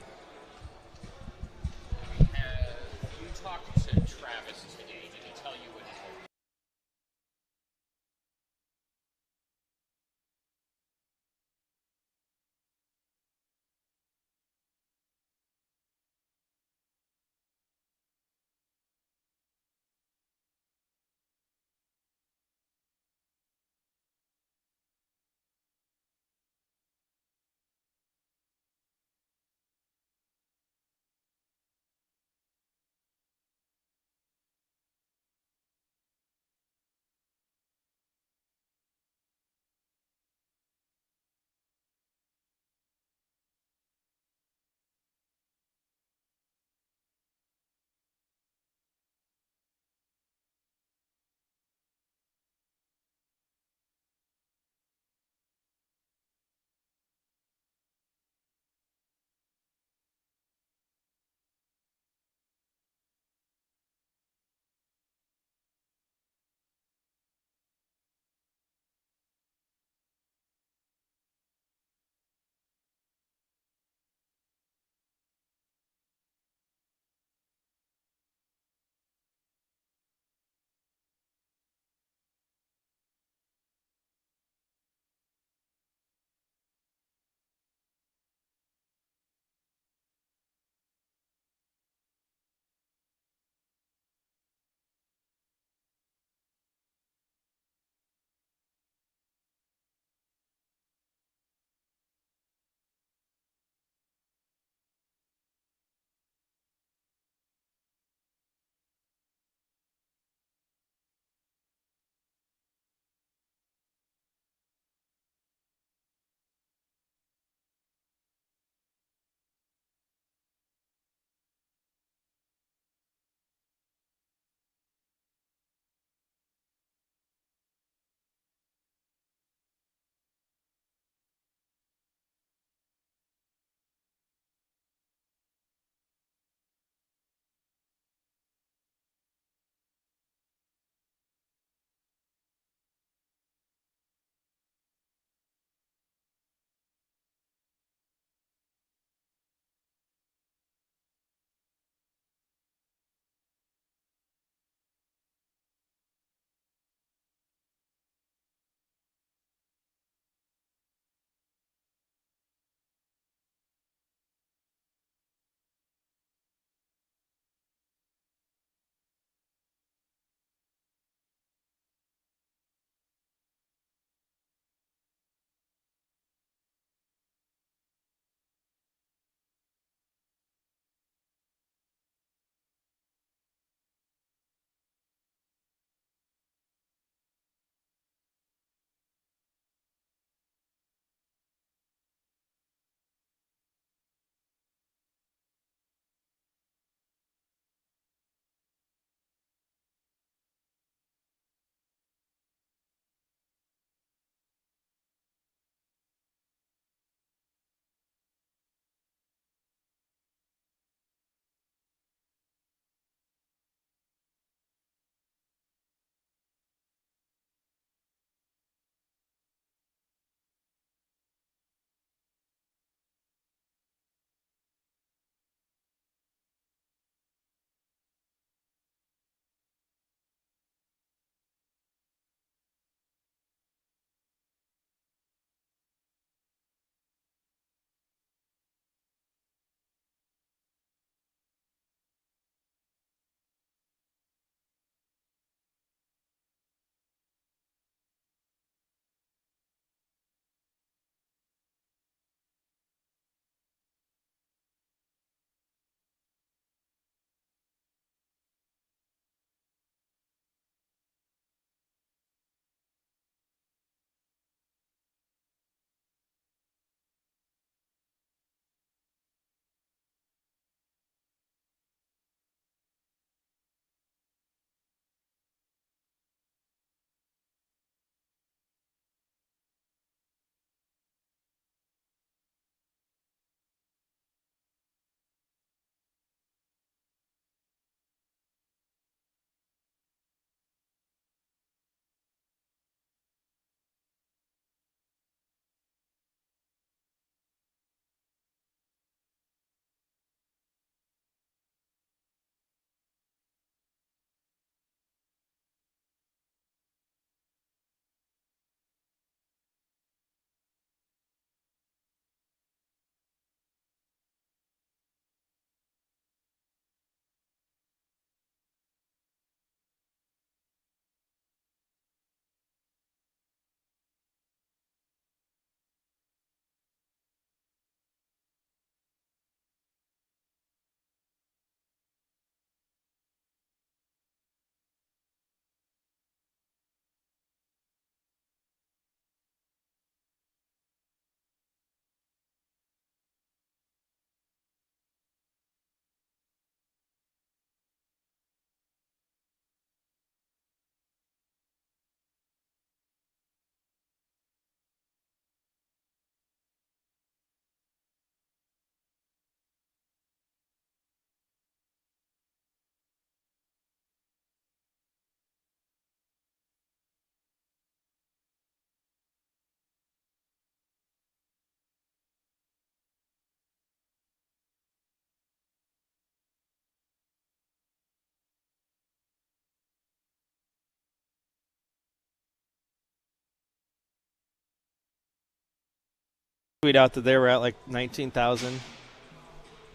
tweet out that they were at like 19,000.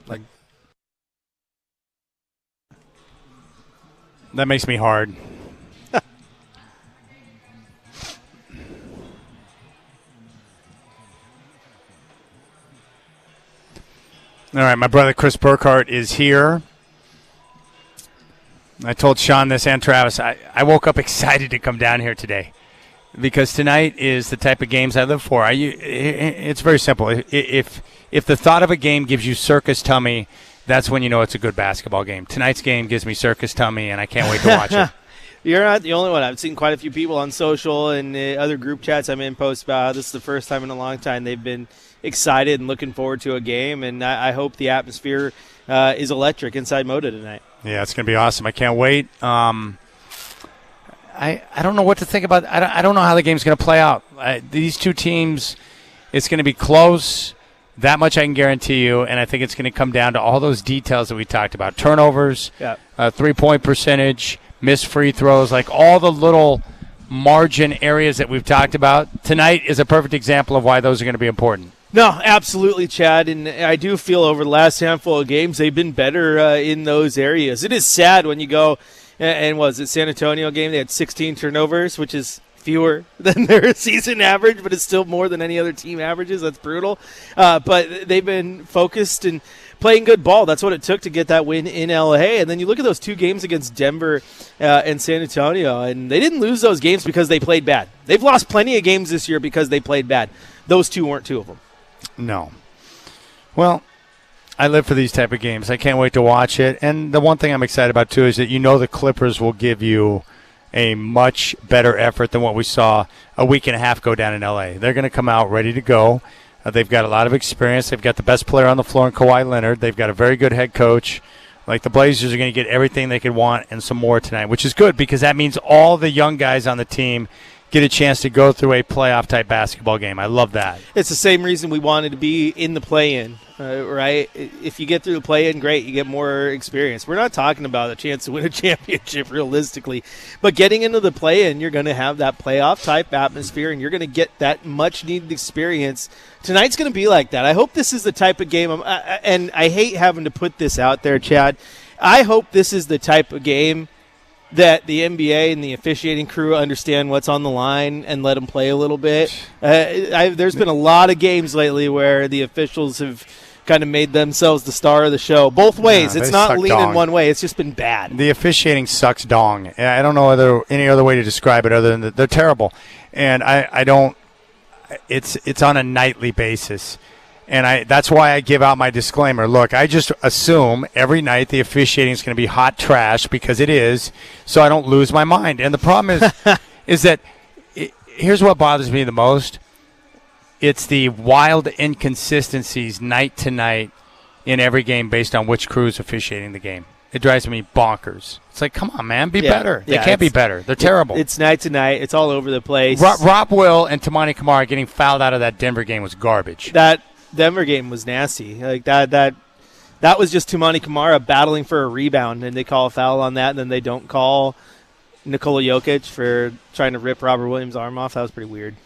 Like that makes me hard. All right, my brother Chris Burkhart is here. I told Sean this and Travis. I woke up excited to come down here today because tonight is the type of games I live for. It's very simple. If the thought of a game gives you circus tummy, that's when you know it's a good basketball game. Tonight's game gives me circus tummy, and I can't wait to watch it. You're not the only one. I've seen quite a few people on social and other group chats I'm in post about how this is the first time in a long time they've been excited and looking forward to a game, and I hope the atmosphere is electric inside Moda tonight. Yeah, it's going to be awesome. I can't wait. I don't know what to think about. I don't know how the game's going to play out. These two teams, it's going to be close. That much I can guarantee you, and I think it's going to come down to all those details that we talked about. Turnovers, three-point percentage, missed free throws, like all the little margin areas that we've talked about. Tonight is a perfect example of why those are going to be important. No, absolutely, Chad, and I do feel over the last handful of games they've been better in those areas. It is sad when you go, and was it San Antonio game? They had 16 turnovers, which is fewer than their season average, but it's still more than any other team averages. That's brutal. But they've been focused and playing good ball. That's what it took to get that win in L.A. And then you look at those two games against Denver and San Antonio, and they didn't lose those games because they played bad. They've lost plenty of games this year because they played bad. Those two weren't two of them. No. Well, I live for these type of games. I can't wait to watch it. And the one thing I'm excited about, too, is that the Clippers will give you a much better effort than what we saw a week and a half ago down in L.A. They're going to come out ready to go. They've got a lot of experience. They've got the best player on the floor in Kawhi Leonard. They've got a very good head coach. Like, the Blazers are going to get everything they could want and some more tonight, which is good because that means all the young guys on the team get a chance to go through a playoff-type basketball game. I love that. It's the same reason we wanted to be in the play-in, right? If you get through the play-in, great, you get more experience. We're not talking about a chance to win a championship realistically, but getting into the play-in, you're going to have that playoff-type atmosphere, and you're going to get that much-needed experience. Tonight's going to be like that. I hope this is the type of game, and I hate having to put this out there, Chad. I hope this is the type of game that the NBA and the officiating crew understand what's on the line and let them play a little bit. There's been a lot of games lately where the officials have kind of made themselves the star of the show. Both ways. It's not leaning one way. It's just been bad. The officiating sucks dong. I don't know any other way to describe it other than that they're terrible. And I don't – it's on a nightly basis. And that's why I give out my disclaimer. Look, I just assume every night the officiating is going to be hot trash because it is, so I don't lose my mind. And the problem is that here's what bothers me the most. It's the wild inconsistencies night to night in every game based on which crew is officiating the game. It drives me bonkers. It's like, come on, man, be better. They can't be better. They're terrible. It's night to night. It's all over the place. Rob Will and Tamani Kamara getting fouled out of that Denver game was garbage. That Denver game was nasty. Like that was just Tamani Kamara battling for a rebound, and they call a foul on that, and then they don't call Nikola Jokic for trying to rip Robert Williams' arm off. That was pretty weird.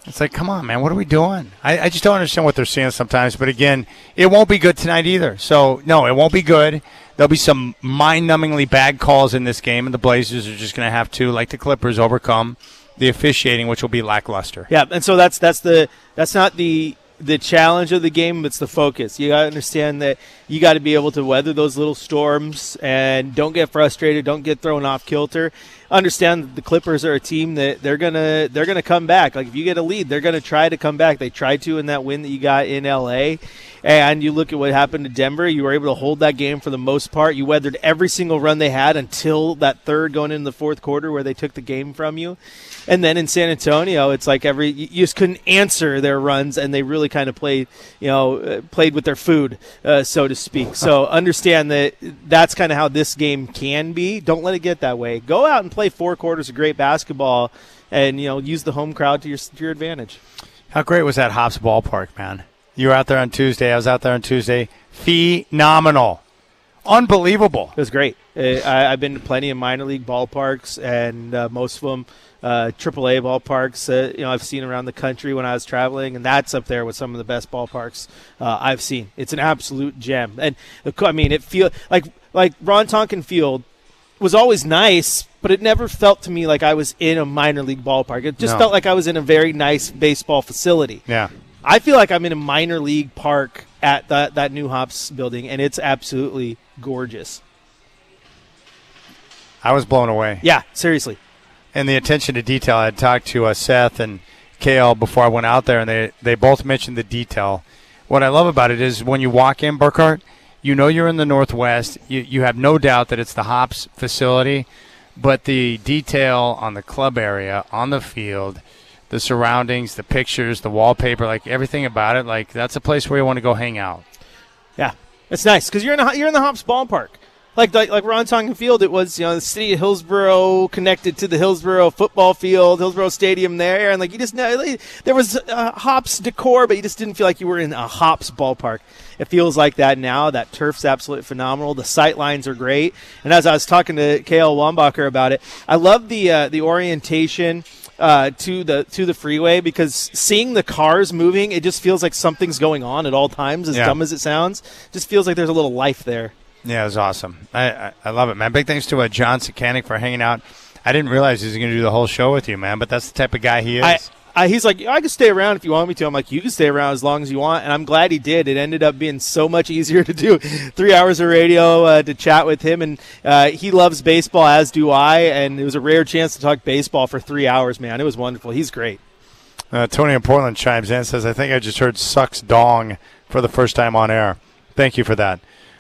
It's like, come on, man, what are we doing? I just don't understand what they're seeing sometimes. But, again, it won't be good tonight either. So, no, it won't be good. There'll be some mind-numbingly bad calls in this game, and the Blazers are just going to have to, like the Clippers, overcome the officiating, which will be lackluster. Yeah, and so that's not the challenge of the game, it's the focus. You got to understand that you got to be able to weather those little storms and don't get frustrated, don't get thrown off kilter. Understand that the Clippers are a team that they're gonna come back. Like if you get a lead, they're gonna try to come back. They tried to in that win that you got in LA. And you look at what happened to Denver, you were able to hold that game for the most part. You weathered every single run they had until that third going into the fourth quarter where they took the game from you. And then in San Antonio, it's like you just couldn't answer their runs, and they really kind of played with their food, so to speak. So understand that that's kind of how this game can be. Don't let it get that way. Go out and play 4 quarters of great basketball, and use the home crowd to your advantage. How great was that Hops ballpark, man? You were out there on Tuesday. I was out there on Tuesday. Phenomenal. Unbelievable. It was great. I've been to plenty of minor league ballparks, and most of them AAA ballparks. I've seen around the country when I was traveling, and that's up there with some of the best ballparks I've seen. It's an absolute gem, and it feels like Ron Tonkin Field was always nice, but it never felt to me like I was in a minor league ballpark. It just felt like I was in a very nice baseball facility. Yeah. I feel like I'm in a minor league park at that new Hops building, and it's absolutely gorgeous. I was blown away. Yeah, seriously. And the attention to detail. I had talked to Seth and Kale before I went out there, and they both mentioned the detail. What I love about it is when you walk in, Burkhart, you know you're in the Northwest. You have no doubt that it's the Hops facility, but the detail on the club area, on the field, the surroundings, the pictures, the wallpaper, like everything about it, like that's a place where you want to go hang out. Yeah, it's nice because you're in the Hops ballpark. Like Ron Tonkin Field, it was the city of Hillsborough connected to the Hillsborough football field, Hillsborough Stadium there, and you just know there was Hops decor, but you just didn't feel like you were in a Hops ballpark. It feels like that now. That turf's absolutely phenomenal. The sight lines are great, and as I was talking to Kale Wambacher about it, I love the orientation to the freeway, because seeing the cars moving, it just feels like something's going on at all times. As dumb as it sounds, just feels like there's a little life there. Yeah, it was awesome. I love it, man. Big thanks to John Sekanic for hanging out. I didn't realize he was going to do the whole show with you, man, but that's the type of guy he is. He's like, I can stay around if you want me to. I'm like, you can stay around as long as you want, and I'm glad he did. It ended up being so much easier to do 3 hours of radio to chat with him, and he loves baseball, as do I, and it was a rare chance to talk baseball for 3 hours, man. It was wonderful. He's great. Tony in Portland chimes in and says, I think I just heard Sucks Dong for the first time on air. Thank you for that.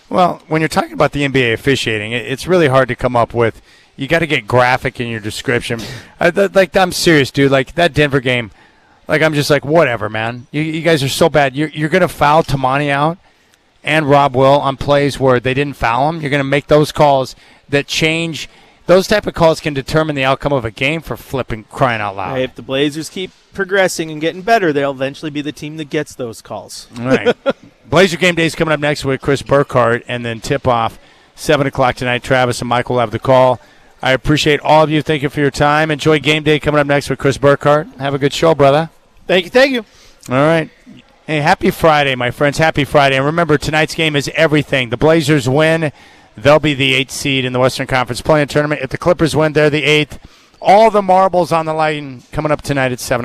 Well, when you're talking about the NBA officiating, it's really hard to come up with. You got to get graphic in your description. I'm serious, dude. Like that Denver game, I'm just like, whatever, man. You guys are so bad. You're going to foul Tamani out and Rob Will on plays where they didn't foul him. You're going to make those calls that change. Those type of calls can determine the outcome of a game, for flipping crying out loud. Hey, if the Blazers keep progressing and getting better, they'll eventually be the team that gets those calls. All right. Blazer Game Day is coming up next with Chris Burkhart, and then tip-off 7 o'clock tonight. Travis and Mike will have the call. I appreciate all of you. Thank you for your time. Enjoy Game Day coming up next with Chris Burkhart. Have a good show, brother. Thank you. All right. Hey, happy Friday, my friends. Happy Friday. And remember, tonight's game is everything. The Blazers win. They'll be the 8th seed in the Western Conference Play-In Tournament. If the Clippers win, they're the 8th. All the marbles on the line coming up tonight at 7 o'clock.